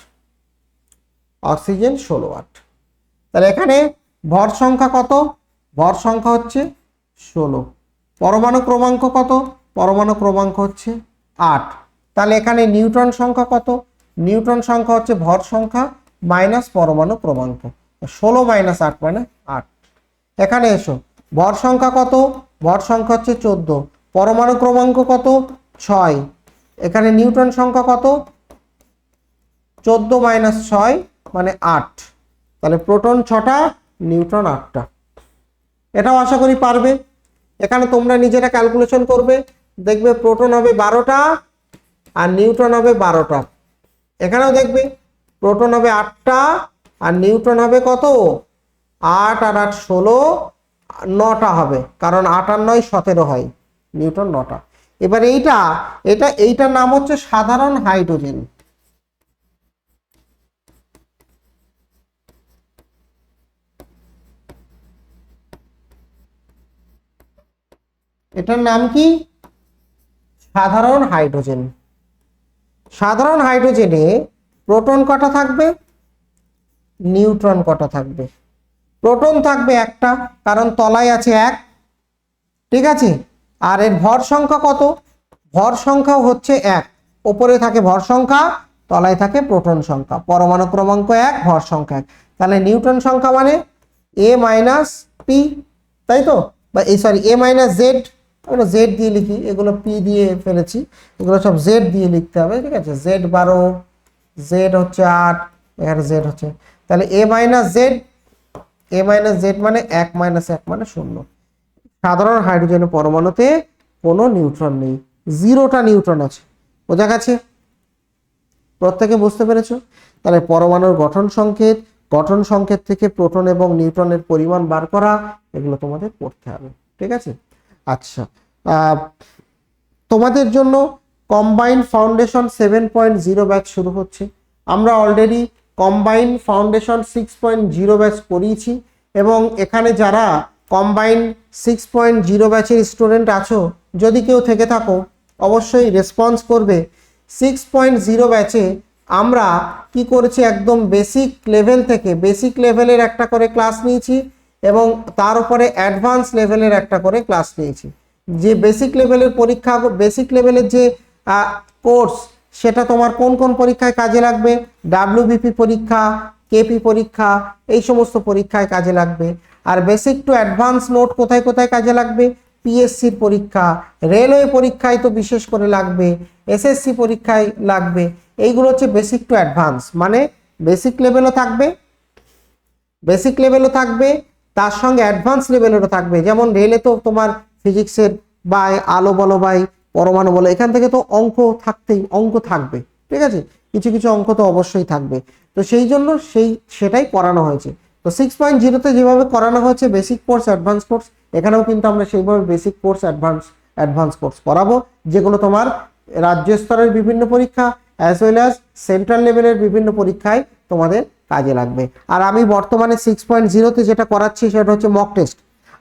[SPEAKER 1] অক্সিজেন 16 ওয়াট। তাহলে এখানে ভর সংখ্যা কত, ভর সংখ্যা হচ্ছে 16, পরমাণু ক্রমাঙ্ক কত, পরমাণু ক্রমাঙ্ক হচ্ছে 8। তাহলে এখানে নিউট্রন সংখ্যা কত, নিউট্রন সংখ্যা হচ্ছে ভর সংখ্যা মাইনাস পরমাণু ক্রমাঙ্ক, 16 মাইনাস 8 মানে 8। এখানে এসো, ভর সংখ্যা কত, ভর সংখ্যা হচ্ছে 14, পরমাণু ক্রমাঙ্ক কত 6, এখানে নিউট্রন সংখ্যা কত 14 মাইনাস 6 মানে 8। তাহলে প্রোটন 6টা, নিউট্রন 8টা। এটাও আশা করি পারবে। এখানে তোমরা নিজেরা ক্যালকুলেশন করবে, দেখবে প্রোটন হবে 12টা আর নিউট্রন হবে 12টা। এখানেও দেখবে প্রোটন হবে 8টা আর নিউট্রন হবে কত, 8 আর 8 16, 9টা হবে, কারণ 8 আর 9 17 হয়, নিউট্রন 9টা। এবার এইটার নাম হচ্ছে সাধারণ হাইড্রোজেন। এটার নাম কি, সাধারণ হাইড্রোজেন। সাধারণ হাইড্রোজেনে প্রোটন কটা থাকবে, নিউট্রন কটা থাকবে। প্রোটন থাকবে একটা, কারণ তলায় আছে 1, ঠিক আছে। আর এর ভর সংখ্যা কত, ভর সংখ্যাও হচ্ছে 1, উপরে থাকে ভর সংখ্যা, তলায় থাকে প্রোটন সংখ্যা, পরমাণু ক্রমাঙ্ক 1, ভর সংখ্যা 1। তাহলে নিউট্রন সংখ্যা মানে a মাইনাস পি, তাই তো, বা এই সরি a মাইনাস জেড, আমরা জেড দিয়ে লিখি, এগুলো পি দিয়ে ফেলেছি, এগুলো সব জেড দিয়ে লিখতে হবে, ঠিক আছে। জেড 12, জেড হচ্ছে 8, এখানে জেড হচ্ছে, তাহলে a মাইনাস জেড মানে 1 মাইনাস 1 মানে 0। সাধারণ হাইড্রোজেনের পরমাণুতে কোনো নিউট্রন নেই, 0টা নিউট্রন আছে। বোঝা গেছে, প্রত্যেকে বুঝতে পেরেছো? তাহলে পরমাণুর গঠন সংকেত থেকে প্রোটন এবং নিউট্রনের পরিমাণ বার করা, এগুলো তোমাদের পড়তে হবে, ঠিক আছে। আচ্ছা, তোমাদের জন্য কম্বাইন্ড ফাউন্ডেশন 7.0 ব্যাচ শুরু হচ্ছে। আমরা অলরেডি কম্বাইন্ড ফাউন্ডেশন 6.0 ব্যাচ করিয়েছি, এবং এখানে যারা কম্বাইন্ড 6.0 ব্যাচের স্টুডেন্ট আছো, যদি কেউ থেকে থাকো অবশ্যই রেসপন্স করবে। 6.0 ব্যাচে আমরা কি করেছি, একদম বেসিক লেভেল থেকে, বেসিক লেভেলের একটা করে ক্লাস নিয়েছি এবং তার উপরে অ্যাডভান্স লেভেলের একটা করে ক্লাস নিয়েছি। যে বেসিক লেভেলের পরীক্ষা, বেসিক লেভেলের যে কোর্স, সেটা তোমার কোন কোন পরীক্ষায় কাজে লাগবে, ডাব্লিউবিপি পরীক্ষা, কেপি পরীক্ষা, এই সমস্ত পরীক্ষায় কাজে লাগবে। আর বেসিক টু অ্যাডভান্স নোট কোথায় কোথায় কাজে লাগবে, পিএসসির পরীক্ষা, রেলওয়ে পরীক্ষায় তো বিশেষ করে লাগবে, এসএসসি পরীক্ষায় লাগবে। এইগুলো হচ্ছে বেসিক টু অ্যাডভান্স, মানে বেসিক লেভেলও থাকবে, তার সঙ্গে অ্যাডভান্স লেভেলেরও থাকবে। যেমন রেলে তো তোমার ফিজিক্সের বা আলো বলো বা পরমাণু বলো, এখান থেকে তো অঙ্ক থাকবে, ঠিক আছে, কিছু কিছু অঙ্ক তো অবশ্যই থাকবে। তো সেই জন্য সেটাই করানো হয়েছে। তো 6.0-তে যেভাবে করানো হয়েছে বেসিক কোর্স, অ্যাডভান্স কোর্স, এখানেও কিন্তু আমরা সেইভাবে বেসিক কোর্স, অ্যাডভান্স কোর্স করাবো, যেগুলো তোমার রাজ্য স্তরের বিভিন্ন পরীক্ষা অ্যাজ ওয়েল অ্যাজ সেন্ট্রাল লেভেলের বিভিন্ন পরীক্ষায় তোমাদের কাজে লাগবে। আর আমি বর্তমানে 6.0-তে যেটা করাচ্ছি সেটা হচ্ছে মক টেস্ট।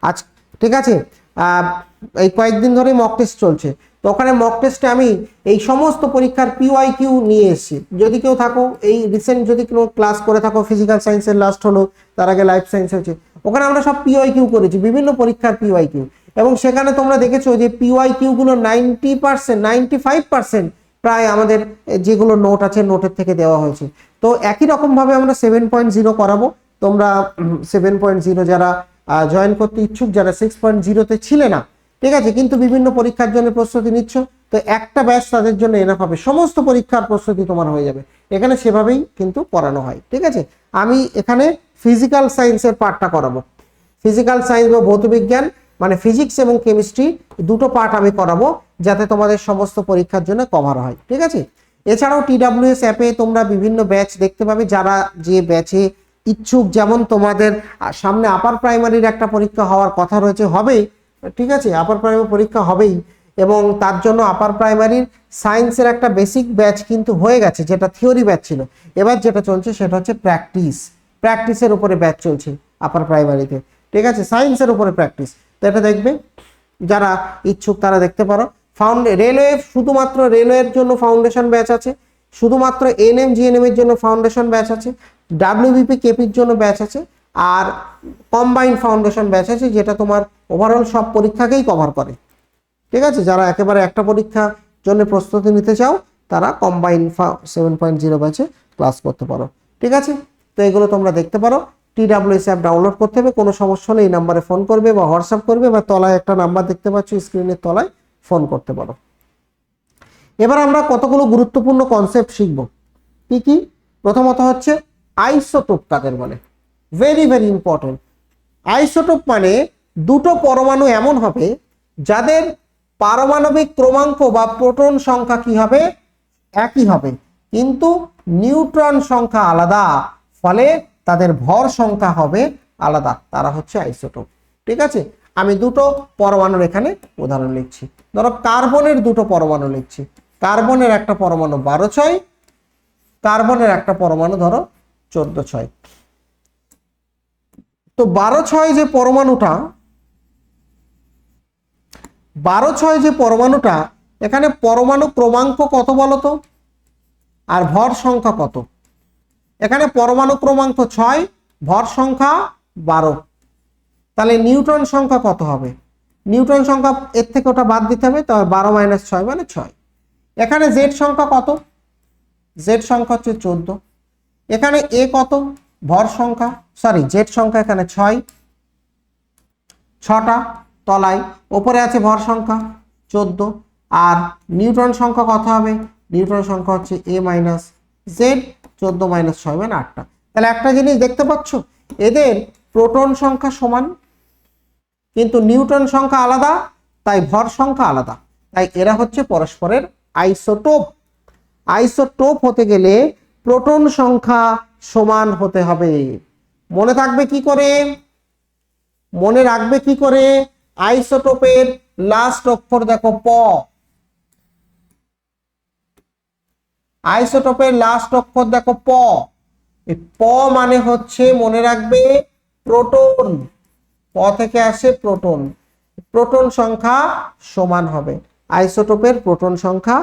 [SPEAKER 1] আজ ঠিক আছে, এই কয়েকদিন ধরেই মক টেস্ট চলছে। তো ওখানে মক টেস্টে আমি এই সমস্ত পরীক্ষার PYQ নিয়ে এসেছি। যদি কেউ থাকো, এই রিসেন্ট যদি কোনো ক্লাস করে থাকো, ফিজিক্যাল সায়েন্সের লাস্ট হলো, তার আগে লাইফ সায়েন্স হয়েছে, ওখানে আমরা সব PYQ করেছি, বিভিন্ন পরীক্ষার PYQ। এবং সেখানে তোমরা দেখেছো যে PYQ গুলো 90%, 95% প্রায় আমাদের যেগুলো নোট আছে, নোটের থেকে দেওয়া হয়েছে। তো একই রকমভাবে আমরা 7.0 করাবো। তোমরা 7.0 যারা জয়েন করতে ইচ্ছুক, যারা 6.0-তে ছিলে না, ঠিক আছে, কিন্তু বিভিন্ন পরীক্ষার জন্য প্রস্তুতি নিচ্ছ, তো একটা ব্যাচ তাদের জন্য এনাফ হবে, সমস্ত পরীক্ষার প্রস্তুতি তোমার হয়ে যাবে। এখানে সেভাবেই কিন্তু পড়ানো হয়, ঠিক আছে। আমি এখানে ফিজিক্যাল সায়েন্সের পার্টটা করাবো, ফিজিক্যাল সায়েন্স বা ভৌতবিজ্ঞান, মানে ফিজিক্স এবং কেমিস্ট্রি, দুটো পার্ট আমি করাবো, যাতে তোমাদের সমস্ত পরীক্ষার জন্য কভার হয়, ঠিক আছে। এছাড়াও TWS অ্যাপে তোমরা বিভিন্ন ব্যাচ দেখতে পাবে, যারা যে ব্যাচে ইচ্ছুক। যেমন তোমাদের সামনে আপার প্রাইমারির একটা পরীক্ষা হওয়ার কথা রয়েছে, হবেই, ঠিক আছে, আপার প্রাইমারি পরীক্ষা হবেই, এবং তার জন্য আপার প্রাইমারির সায়েন্সের একটা বেসিক ব্যাচ কিন্তু হয়ে গেছে, যেটা থিওরি ব্যাচ ছিল। এবার যেটা চলছে সেটা হচ্ছে প্র্যাকটিসের উপরে ব্যাচ চলছে আপার প্রাইমারিতে, ঠিক আছে, সায়েন্সের উপরে প্র্যাকটিস। তো এটা দেখবে, যারা ইচ্ছুক তারা দেখতে পারো। রেলওয়ে, শুধুমাত্র রেলওয়ের জন্য ফাউন্ডেশন ব্যাচ আছে, শুধুমাত্র এনএম জিএনএম এর জন্য ফাউন্ডেশন ব্যাচ আছে, ডাব্লিউবিপি কেপির জন্য ব্যাচ আছে, আর কম্বাইন্ড ফাউন্ডেশন ব্যাচ আছে, যেটা তোমার ওভারঅল সব পরীক্ষাকেই কভার করে, ঠিক আছে। যারা একেবারে একটা পরীক্ষার জন্য প্রস্তুতি নিতে চাও তারা কম্বাইন্ড 7.0 ব্যাচে ক্লাস করতে পারো, ঠিক আছে। তো এগুলো তোমরা দেখতে পারো। TWS অ্যাপ ডাউনলোড করতে হবে, কোনো সমস্যা হলে এই নাম্বারে ফোন করবে বা হোয়াটসঅ্যাপ করবে, বা তলায় একটা নাম্বার দেখতে পাচ্ছ স্ক্রিনের তলায়, ফোন করতে পারো। এবার আমরা কতগুলো গুরুত্বপূর্ণ কনসেপ্ট শিখব। কি কি? প্রথমত হচ্ছে আইসোটোপ কাদের বলে, ভেরি ভেরি ইম্পর্টেন্ট। আইসোটোপ মানে দুটো পরমাণু এমন হবে যাদের পারমাণবিক ক্রমাঙ্ক বা প্রোটন সংখ্যা কি হবে, একই হবে, কিন্তু নিউট্রন সংখ্যা আলাদা, ফলে তাদের ভর সংখ্যা হবে আলাদা, তারা হচ্ছে আইসোটোপ, ঠিক আছে। আমি দুটো পরমাণুর এখানে উদাহরণ লিখছি। ধরো কার্বনের দুটো পরমাণু লিখছি। কার্বনের একটা পরমাণু 12.6, কার্বনের একটা পরমাণু ধরো 14.6। তো 12.6 যে পরমাণুটা, 12.6 যে পরমাণুটা, এখানে পরমাণু ক্রমাঙ্ক কত বলতো, আর ভর সংখ্যা কত? এখানে পরমাণু ক্রমাঙ্ক 6, ভর সংখ্যা 12, তাহলে নিউট্রন সংখ্যা কত হবে? নিউট্রন সংখ্যা এর থেকে ওটা বাদ দিতে হবে, তবে 12 - 6 মানে 6। এখানে জেড সংখ্যা কত? জেড সংখ্যা হচ্ছে 14। এখানে এ কত? ভর সংখ্যা, সরি জেড সংখ্যা এখানে 6, 6টা তলায়, ওপরে আছে ভর সংখ্যা 14, আর নিউট্রন সংখ্যা কত হবে? নিউট্রন সংখ্যা হচ্ছে এ মাইনাস জেড, 14 - 6 মানে 8টা। তাহলে একটা জিনিস দেখতে পাচ্ছ, এদের প্রোটন সংখ্যা সমান কিন্তু নিউট্রন সংখ্যা আলাদা, তাই ভর সংখ্যা আলাদা, তাই এরা হচ্ছে পরস্পরের আইসোটোপ। আইসোটোপ হতে গেলে প্রোটন সংখ্যা সমান হতে হবে। মনে থাকবে কি করে, মনে রাখবে কি করে? আইসোটোপের লাস্ট অক্ষর দেখো প, আইসোটোপের লাস্ট অক্ষর দেখো প। এই প মানে হচ্ছে, মনে রাখবে, প্রোটন। প থেকে আসে প্রোটন, প্রোটন সংখ্যা সমান হবে, আইসোটোপের প্রোটন সংখ্যা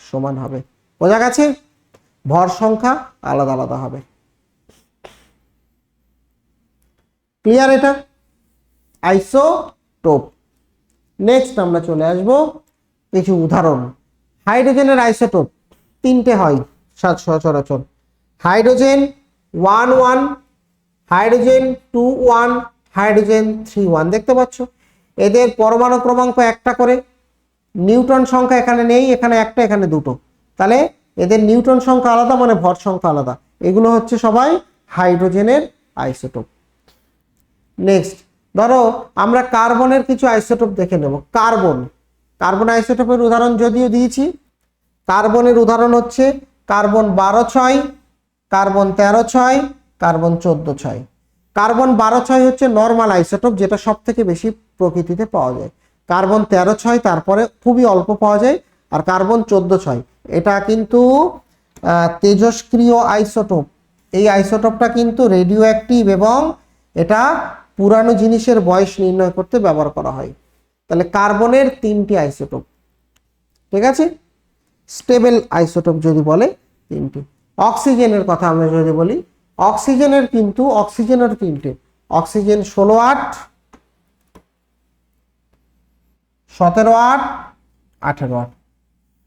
[SPEAKER 1] সমান হবে। বোঝা গেছে? ভর সংখ্যা আলাদা আলাদা হবে। ক্লিয়ার এটা? আইসোটোপ। নেক্সট আমরা চলে আসব কিছু উদাহরণ। হাইড্রোজেনের আইসোটোপ তিনটে হয় সচরাচর। হাইড্রোজেন 1,1, হাইড্রোজেন 2,1, হাইড্রোজেন 3,1 দেখতে পাচ্ছ। এদের পরমাণু ক্রমাঙ্ক একটা করে, নিউট্রন সংখ্যা এখানে নেই, এখানে একটা, এখানে দুটো, তাহলে এদের নিউট্রন সংখ্যা আলাদা মানে ভর সংখ্যা আলাদা। এগুলো হচ্ছে সবাই হাইড্রোজেনের আইসোটোপ। নেক্সট ধরো আমরা কার্বনের কিছু আইসোটোপ দেখে নেব। কার্বন আইসোটোপের উদাহরণ যদিও দিয়েছি। কার্বনের উদাহরণ হচ্ছে কার্বন 12.6, কার্বন 13.6, কার্বন 14.6। কার্বন 12.6 হচ্ছে নর্মাল আইসোটোপ, যেটা সব থেকে বেশি প্রকৃতিতে পাওয়া যায়। কার্বন 13.6 তারপরে খুবই অল্প পাওয়া যায়। আর কার্বন 14.6 এটা কিন্তু তেজস্ক্রিয় আইসোটোপ। এই আইসোটোপটা কিন্তু রেডিও অ্যাক্টিভ এবং এটা পুরানো জিনিসের বয়স নির্ণয় করতে ব্যবহার করা হয়। তাহলে কার্বনের তিনটি আইসোটোপ, ঠিক আছে। স্টেবল আইসোটোপ যদি বলে তিনটি। অক্সিজেনের কথা আমরা যদি বলি, অক্সিজেনের তিনটে, অক্সিজেন 16.8, 17.8, 18.8,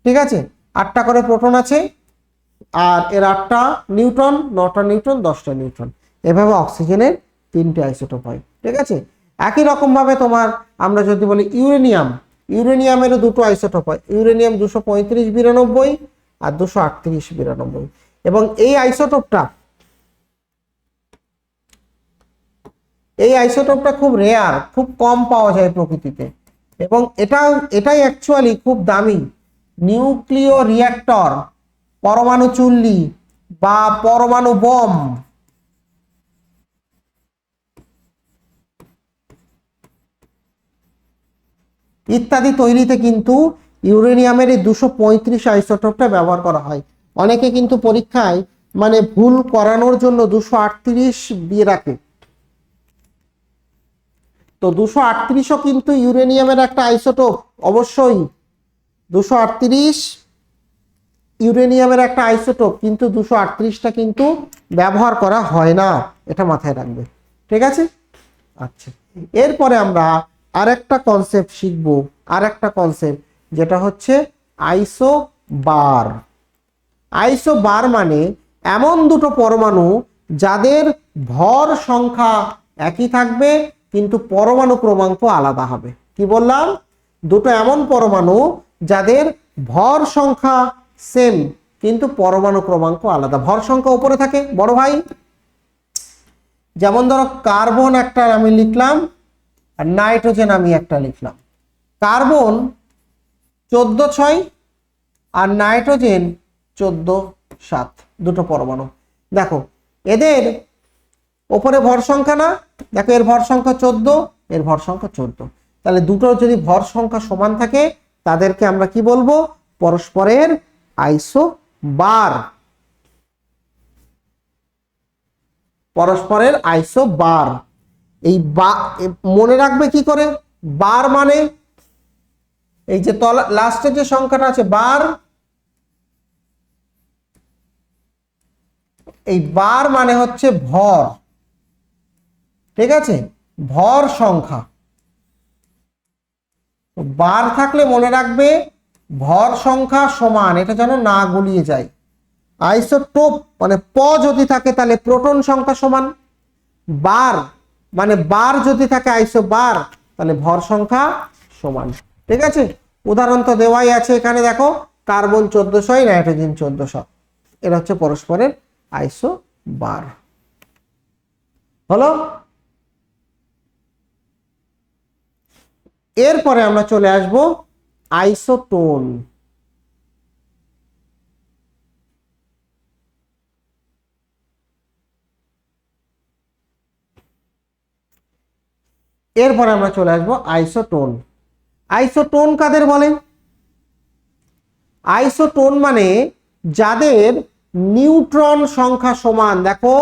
[SPEAKER 1] ঠিক আছে। 8টা করে প্রোটন আছে, আর এর 8টা নিউট্রন, 9টা নিউট্রন, 10টা নিউট্রন। এভাবে অক্সিজেনের তিনটে আইসোটোপ হয়, ঠিক আছে। একই রকম ভাবে তোমার আমরা যদি বলি ইউরেনিয়ামেরও দুটো আইসোটোপ হয়। ইউরেনিয়াম 235-92 আর 238-92। এবং এই আইসোটোপটা খুব রেয়ার, খুব কম পাওয়া যায় প্রকৃতিতে, এবং এটাই অ্যাকচুয়ালি খুব দামি। নিউক্লিয় রিঅ্যাক্টর, পরমাণু চুল্লি বা পরমাণু বোম, ইত্যাদি তৈরিতে কিন্তু ইউরেনিয়ামের এই 235 আইসোটোপটা ব্যবহার করা হয়। অনেকে কিন্তু পরীক্ষায় মানে ভুল করানোর জন্য 238 দিয়ে রাখে। তো 238ও কিন্তু ইউরেনিয়ামের একটা আইসোটোপ, অবশ্যই 238 ইউরেনিয়ামের একটা আইসোটোপ, কিন্তু 238টা কিন্তু ব্যবহার করা হয় না, এটা মাথায় রাখবে। ঠিক আছে? আচ্ছা, এরপরে আমরা আরেকটা কনসেপ্ট শিখবো, আরেকটা কনসেপ্ট যেটা হচ্ছে আইসোবার। আইসোবার মানে এমন দুটো পরমাণু যাদের ভর সংখ্যা একই থাকবে কিন্তু পরমাণু ক্রমাঙ্ক আলাদা হবে। কি বললাম? দুটো এমন পরমাণু যাদের ভর সংখ্যা সেম কিন্তু পরমাণু ক্রমাঙ্ক আলাদা। ভর সংখ্যা উপরে থাকে বড় ভাই, যেমন ধরো কার্বন একটা আমি লিখলাম আর নাইট্রোজেন আমি একটা লিখলাম। কার্বন 14.6 আর নাইট্রোজেন 14.7, দুটো পরমাণু। দেখো এদের ওপরে ভর সংখ্যা না, দেখো এর ভর সংখ্যা 14, এর ভর সংখ্যা 14। তাহলে দুটোর যদি ভর সংখ্যা সমান থাকে তাদেরকে আমরা কি বলবো? পরস্পরের আইসোবার। পরস্পরের আইসোবার। এই মনে রাখবে কি করে? বার মানে এই যে লাস্টে যে সংখ্যাটা আছে বার, এই বার মানে হচ্ছে ভর। ঠিক আছে? ভর সংখ্যা। বার থাকলে মনে রাখবে ভর সংখ্যা সমান, এটা যেন না গুলিয়ে যায়। আইসোটোপ মানে প যদি থাকে তাহলে প্রোটন সংখ্যা সমান। বার মানে বার যদি থাকে আইসোবার তাহলে ভর সংখ্যা সমান। ঠিক আছে? উদাহরণ তো দেওয়াই আছে এখানে, দেখো কার্বন 1400, নাইট্রোজেন 1400, এরা হচ্ছে পরস্পরের আইসোবার। হলো? এরপরে আমরা চলে আসব আইসোটোন। এরপরে আমরা চলে আসব আইসোটোন। আইসোটোন কাদের বলে? আইসোটোন মানে যাদের নিউট্রন সংখ্যা সমান। দেখো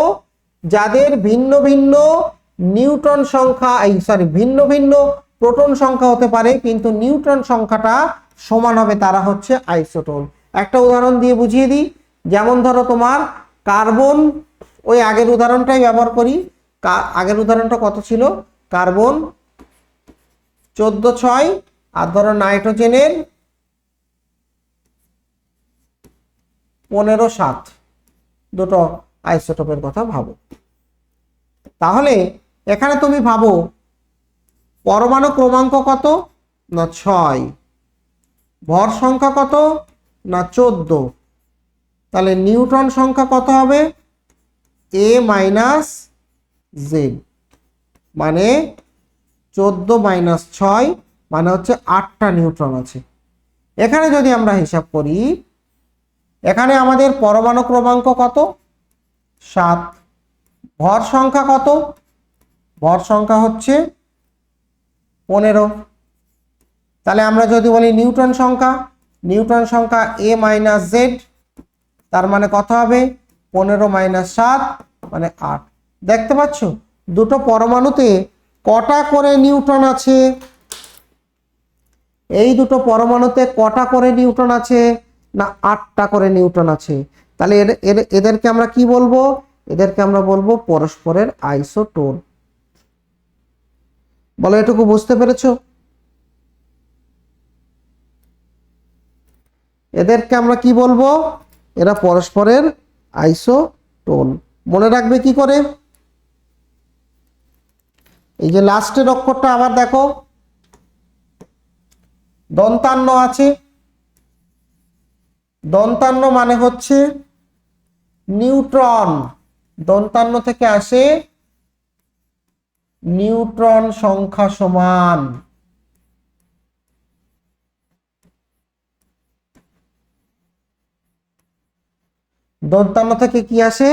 [SPEAKER 1] যাদের ভিন্ন ভিন্ন নিউট্রন সংখ্যা, ভিন্ন ভিন্ন প্রোটন সংখ্যা হতে পারে কিন্তু নিউট্রন সংখ্যাটা সমান হবে, তারা হচ্ছে আইসোটোন। একটা উদাহরণ দিয়ে বুঝিয়ে দিই। যেমন ধরো তোমার কার্বন, ওই আগের উদাহরণটাই ব্যবহার করি। আগের উদাহরণটা কত ছিল? কার্বন 14.6 আর ধরো নাইট্রোজেনের 15.7, দুটো আইসোটোপের কথা ভাবো। তাহলে এখানে তুমি ভাবো পরমাণু ক্রমাঙ্ক কত? না 6। ভর সংখ্যা কত? না 14। তাহলে নিউট্রন সংখ্যা কত হবে? a - z, মানে 14 - 6 মানে হচ্ছে 8টা নিউট্রন আছে। এখানে যদি আমরা হিসাব করি, এখানে আমাদের পরমাণু ক্রমাঙ্ক কত? 7। ভর সংখ্যা কত? ভর সংখ্যা হচ্ছে 15। তাহলে আমরা যদি বলি নিউট্রন সংখ্যা, নিউট্রন সংখ্যা a - z, তার মানে কত হবে? 15 - 7 মানে 8। দেখতে পাচ্ছ দুটো পরমাণুতে কটা করে নিউট্রন আছে? এই দুটো পরমাণুতে কটা করে নিউট্রন আছে? না 8টা করে নিউট্রন আছে। তাহলে এদেরকে আমরা কি বলবো? এদেরকে আমরা বলবো পরস্পরের আইসোটোন। বলো এটুকু বুঝতে পেরেছো? এদেরকে আমরা কি বলবো? এরা পরস্পরের আইসোটোন। মনে রাখবে কি করে? এই যে লাস্টের অক্ষরটা আবার দেখো, দন্তান্ন আছে। দন্তান্ন মানে হচ্ছে নিউট্রন। দন্তান্ন থেকে আসে নিউট্রন সংখ্যা সমান। দন্তান্ন থেকে কি আসে?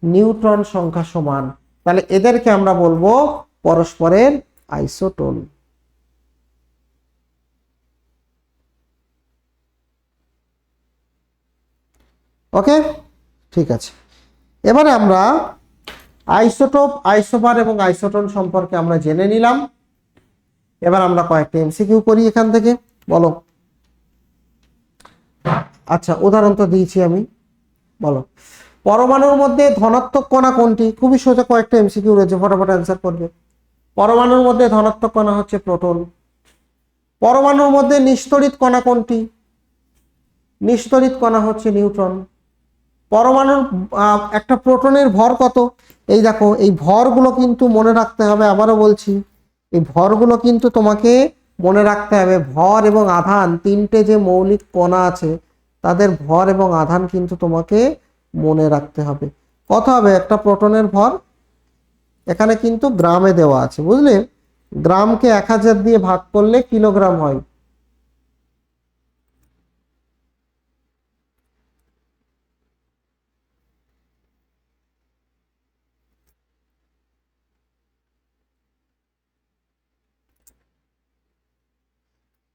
[SPEAKER 1] নিউট্রন সংখ্যা সমান। তাহলে এদেরকে আমরা বলবো পরস্পরের আইসোটোন। ওকে, ঠিক আছে। এবারে আমরা আইসোটোপ, আইসোবার এবং আইসোটোন সম্পর্কে আমরা জেনে নিলাম। এবার আমরা কয়েকটা এমসিকিউ করি এখান থেকে, বলো। আচ্ছা, উদাহরণ তো দিয়েছি আমি, বলো। পরমাণুর মধ্যে ধনাত্মক কণা কোনটি? খুবই সোজা, কয়েকটা এমসিকিউ রয়েছে, ফটাফট অ্যান্সার করবে। পরমাণুর মধ্যে ধনাত্মক কণা হচ্ছে প্রোটন। পরমাণুর মধ্যে নিস্তড়িত কণা কোনটি? নিস্তড়িত কণা হচ্ছে নিউট্রন। পরমাণুর একটা প্রোটনের ভর কত? এই দেখো, এই ভরগুলো কিন্তু মনে রাখতে হবে, আবারও বলছি, এই ভরগুলো কিন্তু তোমাকে মনে রাখতে হবে। ভর এবং আধান, তিনটে যে মৌলিক কণা আছে তাদের ভর এবং আধান কিন্তু তোমাকে মনে রাখতে হবে। কত হবে একটা প্রোটনের ভর? এখানে কিন্তু গ্রামে দেওয়া আছে, বুঝলে? গ্রামকে 1000 দিয়ে ভাগ করলে কিলোগ্রাম হয়।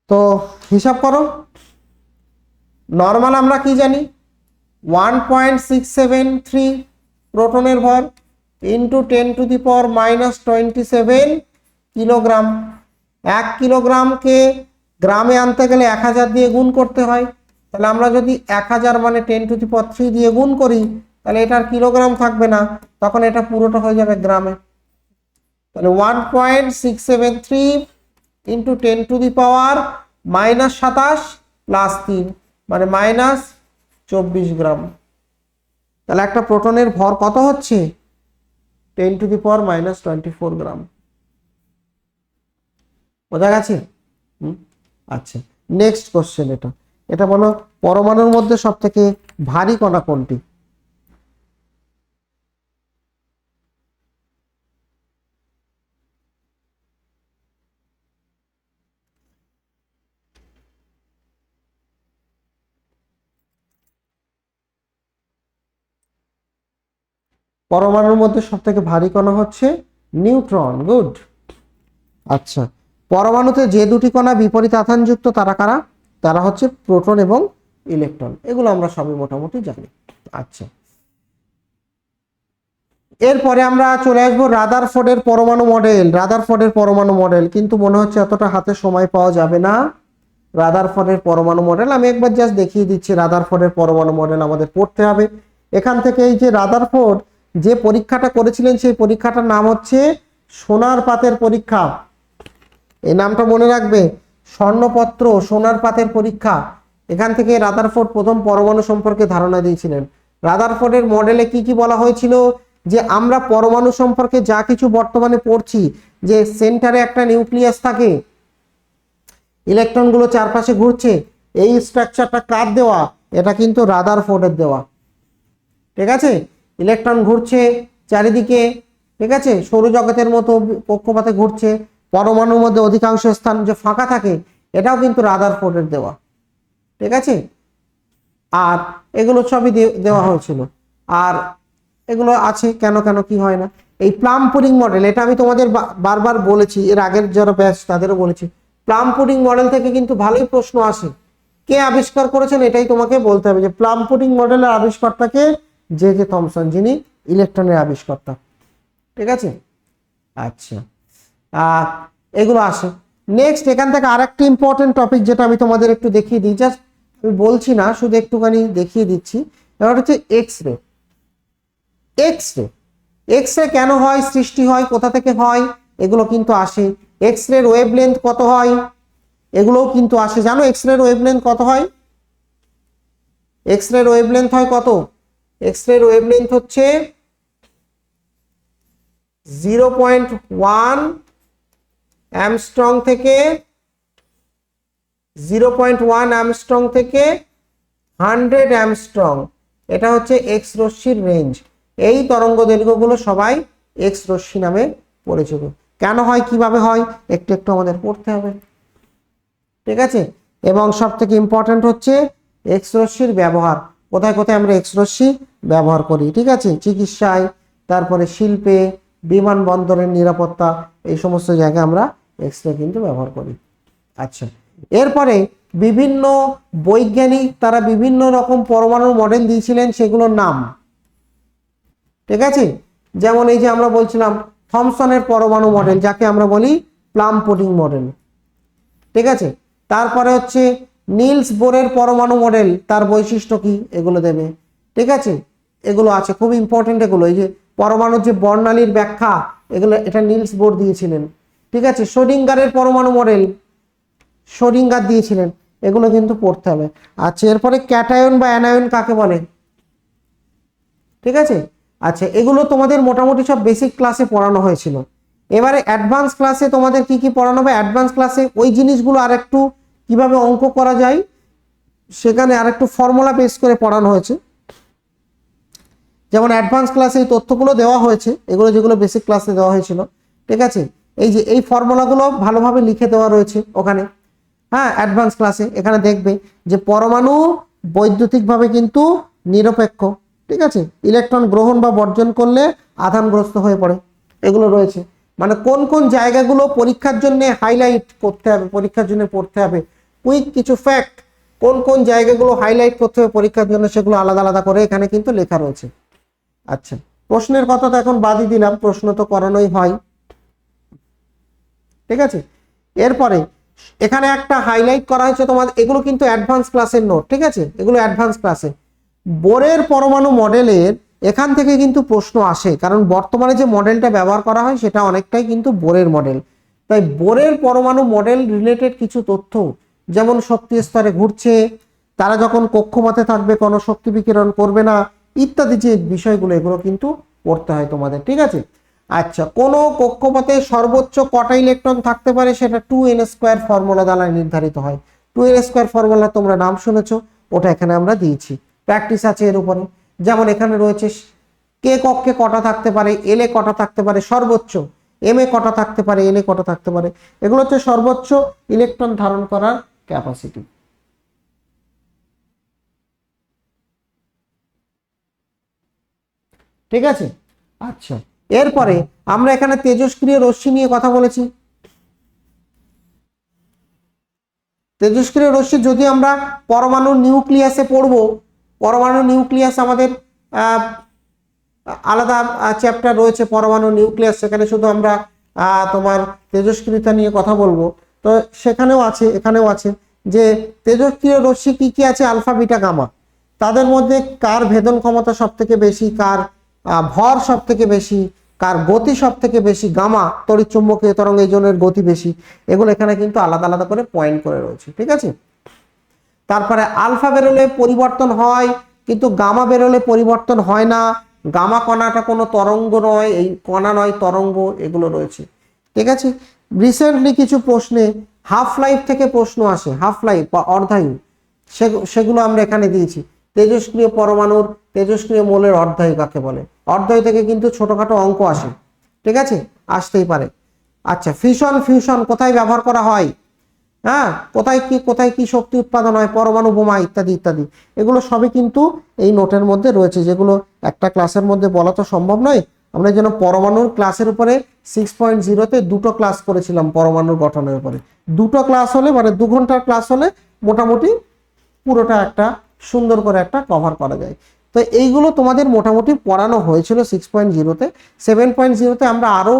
[SPEAKER 1] তো হিসাব করো। নর্মাল আমরা কি জানি? 1.673 প্রোটনের ভর ইন্টু 10⁻⁻27 কিলোগ্রাম। 1 কিলোগ্রামকে গ্রামে আনতে গেলে 1000 দিয়ে গুণ করতে হয়। তাহলে আমরা যদি 1000 মানে 10⁻³ দিয়ে গুণ করি, তাহলে এটার কিলোগ্রাম থাকবে না, তখন এটা পুরোটা হয়ে যাবে গ্রামে। তাহলে 1.673 ইন্টু 10⁻⁻27 প্লাস 3 মানে -24 গ্রাম। তাহলে একটা প্রোটনের ভর কত হচ্ছে? 10⁻⁻24 গ্রাম। বোঝা গেছে? আচ্ছা, নেক্সট কোশ্চেন। এটা এটা বলো, পরমাণুর মধ্যে সব থেকে ভারী কণা কোনটি? পরমাণুর মধ্যে সব থেকে ভারী কণা হচ্ছে নিউট্রন। গুড। আচ্ছা, পরমাণুতে যে দুটি কণা বিপরীত আধানযুক্ত তারা কারা? তারা হচ্ছে প্রোটন এবং ইলেকট্রন। এগুলো আমরা সবই মোটামুটি জানি। আচ্ছা, এরপরে আমরা চলে আসবো রাদারফোর্ডের পরমাণু মডেল। রাদারফোর্ডের পরমাণু মডেল কিন্তু মনে হচ্ছে এতটা হাতে সময় পাওয়া যাবে না। রাদারফোর্ডের পরমাণু মডেল আমি একবার জাস্ট দেখিয়ে দিচ্ছি। রাদারফোর্ডের পরমাণু মডেল আমাদের পড়তে হবে। এখান থেকে এই যে রাদারফোর্ড যে পরীক্ষাটা করেছিলেন, সেই পরীক্ষাটার নাম হচ্ছে সোনার পাতের পরীক্ষা। এই নামটা মনে রাখবে, স্বর্ণপত্র সোনার পাতের পরীক্ষা। এখান থেকে রাদারফোর্ড প্রথম পরমাণু সম্পর্কে ধারণা দিয়েছিলেন। রাদারফোর্ডের মডেলে কি কি বলা হয়েছিল? যে আমরা পরমাণু সম্পর্কে যা কিছু বর্তমানে পড়ছি, যে সেন্টারে একটা নিউক্লিয়াস থাকে, ইলেকট্রনগুলো চারপাশে ঘুরছে, এই স্ট্রাকচারটা কার দেওয়া? এটা কিন্তু রাদারফোর্ডের দেওয়া। ঠিক আছে, ইলেকট্রন ঘুরছে চারিদিকে, ঠিক আছে, সৌরজগতের মতো কক্ষপথে ঘুরছে, পরমাণুর মধ্যে অধিকাংশ স্থান যে ফাঁকা থাকে, এটাও কিন্তু রাদারফোর্ডের দেওয়া। ঠিক আছে, আর এগুলো সবই দেওয়া হয়েছিল। আর এগুলো আছে, কেন কেন কি হয় না। এই প্লাম পুডিং মডেল, এটা আমি তোমাদের বারবার বলেছি, এর আগের যারা ব্যাচ তাদেরও বলেছি, প্লাম পুডিং মডেল থেকে কিন্তু ভালোই প্রশ্ন আসে। কে আবিষ্কার করেছেন এটাই তোমাকে বলতে হবে। যে প্লাম পুডিং মডেলের আবিষ্কর্তাকে? জে জে থমসন, যিনি ইলেকট্রনের আবিষ্কর্তা। ঠিক আছে, আচ্ছা, এগুলো আসে। নেক্সট এখান থেকে আরেকটি ইম্পর্টেন্ট টপিক, যেটা আমি তোমাদের একটু দেখিয়ে দিই, জাস্ট আমি বলছি না, শুধু একটুখানি দেখিয়ে দিচ্ছি। এবার হচ্ছে X ray. X ray, X ray কেন হয়, সৃষ্টি হয়, কোথা থেকে হয়, এগুলো কিন্তু আসে। এক্স রে ওয়েভলেন্থ কত হয়, এগুলোও কিন্তু আসে। জানো এক্স রে ওয়েভলেন্থ কত হয়? এক্স রে ওয়েভলেন্থ হয় কত? এক্স রে ওয়েভলেন্থ হচ্ছে 0.1 অ্যামস্ট্রং থেকে 0.1 অ্যামস্ট্রং থেকে 100 অ্যামস্ট্রং। এটা হচ্ছে এক্স রশ্মির রেঞ্জ। এই তরঙ্গ দৈর্ঘ্যগুলো সবাই এক্স রশ্মি নামে পরিচিত। কেন হয়, কিভাবে হয়, একটু একটু আমাদের পড়তে হবে। ঠিক আছে, এবং সব থেকে ইম্পর্টেন্ট হচ্ছে এক্স রশ্মির ব্যবহার। কোথায় কোথায় আমরা এক্স রশ্মি ব্যবহার করি। ঠিক আছে, চিকিৎসায়, তারপরে শিল্পে, বিমানবন্দরের নিরাপত্তা, এই সমস্ত জায়গায় আমরা এক্স রে কিন্তু ব্যবহার করি। আচ্ছা, এরপরে বিভিন্ন বৈজ্ঞানিক তারা বিভিন্ন রকম পরমাণুর মডেল দিয়েছিলেন, সেগুলোর নাম, ঠিক আছে। যেমন এই যে আমরা বলছিলাম থমসনের পরমাণু মডেল, যাকে আমরা বলি প্লাম পুডিং মডেল, ঠিক আছে। তারপরে হচ্ছে নিলস বোরের পরমাণু মডেল, তার বৈশিষ্ট্য কি, এগুলো দেবে, ঠিক আছে। এগুলো আছে খুব ইম্পর্টেন্ট, এগুলো এই যে পরমাণুর যে বর্ণালীর ব্যাখ্যা, এগুলো এটা নিলস বোর দিয়েছিলেন, ঠিক আছে। শোডিঙ্গারের পরমাণু মডেল, শোডিঙ্গার দিয়েছিলেন, এগুলো কিন্তু পড়তে হবে। আচ্ছা, এরপরে ক্যাটায়ন বা অ্যানায়ন কাকে বলে, ঠিক আছে। আচ্ছা, এগুলো তোমাদের মোটামুটি সব বেসিক ক্লাসে পড়ানো হয়েছিল। এবারে অ্যাডভান্স ক্লাসে তোমাদের কি কি পড়ানো হবে, অ্যাডভান্স ক্লাসে ওই জিনিসগুলো আরেকটু কিভাবে অঙ্ক করা যায় সেখানে আরেকটু ফর্মুলা বেস করে পড়ানো হয়েছে। যেমন অ্যাডভান্স ক্লাসে এই তথ্যগুলো দেওয়া হয়েছে, এগুলো যেগুলো বেসিক ক্লাসে দেওয়া হয়েছিল, ঠিক আছে। এই যে এই ফর্মুলাগুলো ভালোভাবে লিখে দেওয়া রয়েছে ওখানে, হ্যাঁ, অ্যাডভান্স ক্লাসে। এখানে দেখবে যে পরমাণু বৈদ্যুতিকভাবে কিন্তু নিরপেক্ষ, ঠিক আছে। ইলেকট্রন গ্রহণ বা বর্জন করলে আধানগ্রস্ত হয়ে পড়ে, এগুলো রয়েছে। মানে কোন কোন জায়গাগুলো পরীক্ষার জন্য হাইলাইট করতে হবে, পরীক্ষার জন্য পড়তে হবে, কুইক কিছু ফ্যাক্ট, কোন কোন জায়গাগুলো হাইলাইট করতে হবে পরীক্ষার জন্য, সেগুলো আলাদা আলাদা করে এখানে কিন্তু লেখা রয়েছে। আচ্ছা, প্রশ্নের কথা তো এখন বাদই দিলাম, প্রশ্ন তো করানোই হয়, ঠিক আছে। এরপরে এখানে একটা হাইলাইট করা হয়েছে তোমাদের, এগুলো কিন্তু অ্যাডভান্স ক্লাসের নোট, ঠিক আছে। এগুলো অ্যাডভান্স ক্লাসে বোরের পরমাণু মডেলের এখান থেকে কিন্তু প্রশ্ন আসে, কারণ বর্তমানে যে মডেলটা ব্যবহার করা হয় সেটা অনেকটাই কিন্তু বোরের মডেল। তাই বোরের পরমাণু মডেল রিলেটেড কিছু তথ্য, যেমন শক্তি স্তরে ঘুরছে, তারা যখন কক্ষপথে থাকবে কোনো শক্তি বিকিরণ করবে না, ইত্যাদি যে বিষয়গুলো, এগুলো কিন্তু পড়তে হয় তোমাদের, ঠিক আছে। আচ্ছা, কোন কক্ষপথে সর্বোচ্চ কটা ইলেকট্রন থাকতে পারে সেটা 2n² ফর্মুলা দ্বারা নির্ধারিত হয়। 2n² ফর্মুলা তোমরা নাম শুনেছো, ওটা এখানে আমরা দিয়েছি, প্র্যাকটিস আছে এর উপরে। যেমন এখানে রয়েছে কে কক্ষে কটা থাকতে পারে, এল এ কটা থাকতে পারে সর্বোচ্চ, এম এ কটা থাকতে পারে, এন এ কটা থাকতে পারে, এগুলো হচ্ছে সর্বোচ্চ ইলেকট্রন ধারণ করার ক্যাপাসিটি, ঠিক আছে। আচ্ছা, এরপরে আমরা এখানে তেজস্ক্রিয় রশ্মি নিয়ে কথা বলেছি। তেজস্ক্রিয় রশ্মি যদি আমরা পরমাণু নিউক্লিয়াসে পড়বো, পরমাণু নিউক্লিয়াস আমাদের আলাদা চ্যাপ্টার রয়েছে পরমাণু নিউক্লিয়াস, সেখানে শুধু আমরা তোমার তেজস্ক্রিয়তা নিয়ে কথা বলবো। তো সেখানেও আছে, এখানেও আছে যে তেজস্ক্রিয় রশ্মি কি কি আছে, আলফা বিটা গামা, তাদের মধ্যে কার ভেদন ক্ষমতা সব থেকে বেশি, কার ভর সব থেকে বেশি, কার গতি সব থেকে বেশি, গামা তড়িৎ চুম্বকীয় তরঙ্গ এই জনের গতি বেশি, এগুলো এখানে কিন্তু আলাদা আলাদা করে পয়েন্ট করে রয়েছে, ঠিক আছে। তারপরে আলফা বেরোলে পরিবর্তন হয়, কিন্তু গামা বেরোলে পরিবর্তন হয় না। গামা কণাটা কোনো তরঙ্গ নয়, এই কণা নয় তরঙ্গ, এগুলো রয়েছে, ঠিক আছে। রিসেন্টলি কিছু প্রশ্নে হাফ লাইফ থেকে প্রশ্ন আসে, হাফ লাইফ বা অর্ধায়ু, সেগুলো আমরা এখানে দিয়েছি। তেজস্ক্রিয় পরমাণুর তেজস্ক্রিয় মৌলের অর্ধায়ু কাকে বলে, অর্ধায়ু থেকে কিন্তু ছোটখাটো অঙ্ক আসে, ঠিক আছে, আসতেই পারে। আচ্ছা, ফিউশন, ফিউশন কোথায় ব্যবহার করা হয়, হ্যাঁ, কোথায় কি শক্তি উৎপাদন হয়, পরমাণু বোমা ইত্যাদি ইত্যাদি, এগুলো সবই কিন্তু এই নোটের মধ্যে রয়েছে, যেগুলো একটা ক্লাসের মধ্যে বলা তো সম্ভব নয়। আমরা যেন পরমাণুর ক্লাসের উপরে 6.0-তে দুটো ক্লাস করেছিলাম পরমাণুর গঠনের উপরে, দুটো ক্লাস হলে মানে 2 ঘন্টার ক্লাস হলে মোটামুটি পুরোটা একটা সুন্দর করে একটা কভার করা যায়। তো এইগুলো তোমাদের মোটামুটি পড়ানো হয়েছিল 6.0-তে। 7.0-তে আমরা আরো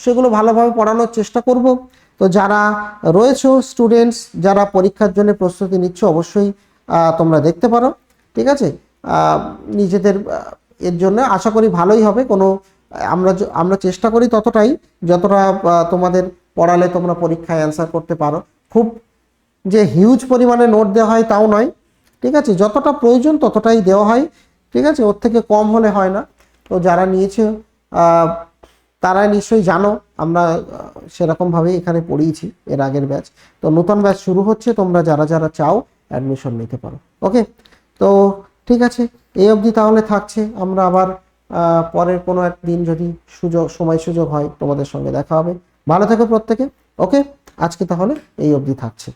[SPEAKER 1] সেগুলো ভালোভাবে পড়ানোর চেষ্টা করব। তো যারা রয়েছে স্টুডেন্টস, যারা পরীক্ষার জন্য প্রস্তুতি নিচ্ছ, অবশ্যই তোমরা দেখতে পারো, ঠিক আছে। নিজেদের এর জন্য আশা করি ভালোই হবে। কোনো আমরা চেষ্টা করি ততটাই, যতটা তোমাদের পড়ালে তোমরা পরীক্ষায় অ্যান্সার করতে পারো। খুব যে হিউজ পরিমাণে নোট দেওয়া হয় তাও নয়, ঠিক আছে, যতটা প্রয়োজন ততটাই দেওয়া হয়, ঠিক আছে, ওর থেকে কম হলে হয় না। তো যারা নিয়েছে তারা নিশ্চয়ই জানো, আমরা সেরকমভাবেই এখানে পড়িয়েছি এর আগের ব্যাচ। তো নতুন ব্যাচ শুরু হচ্ছে, তোমরা যারা যারা চাও অ্যাডমিশন নিতে পারো। ওকে, তো ঠিক আছে, এই অবধি তাহলে থাকছে। আমরা আবার পরের কোনো একদিন যদি সময় সুযোগ হয় তোমাদের সঙ্গে দেখা হবে। ভালো থেকো প্রত্যেকে। ওকে, আজকে তাহলে এই অবধি থাকছে।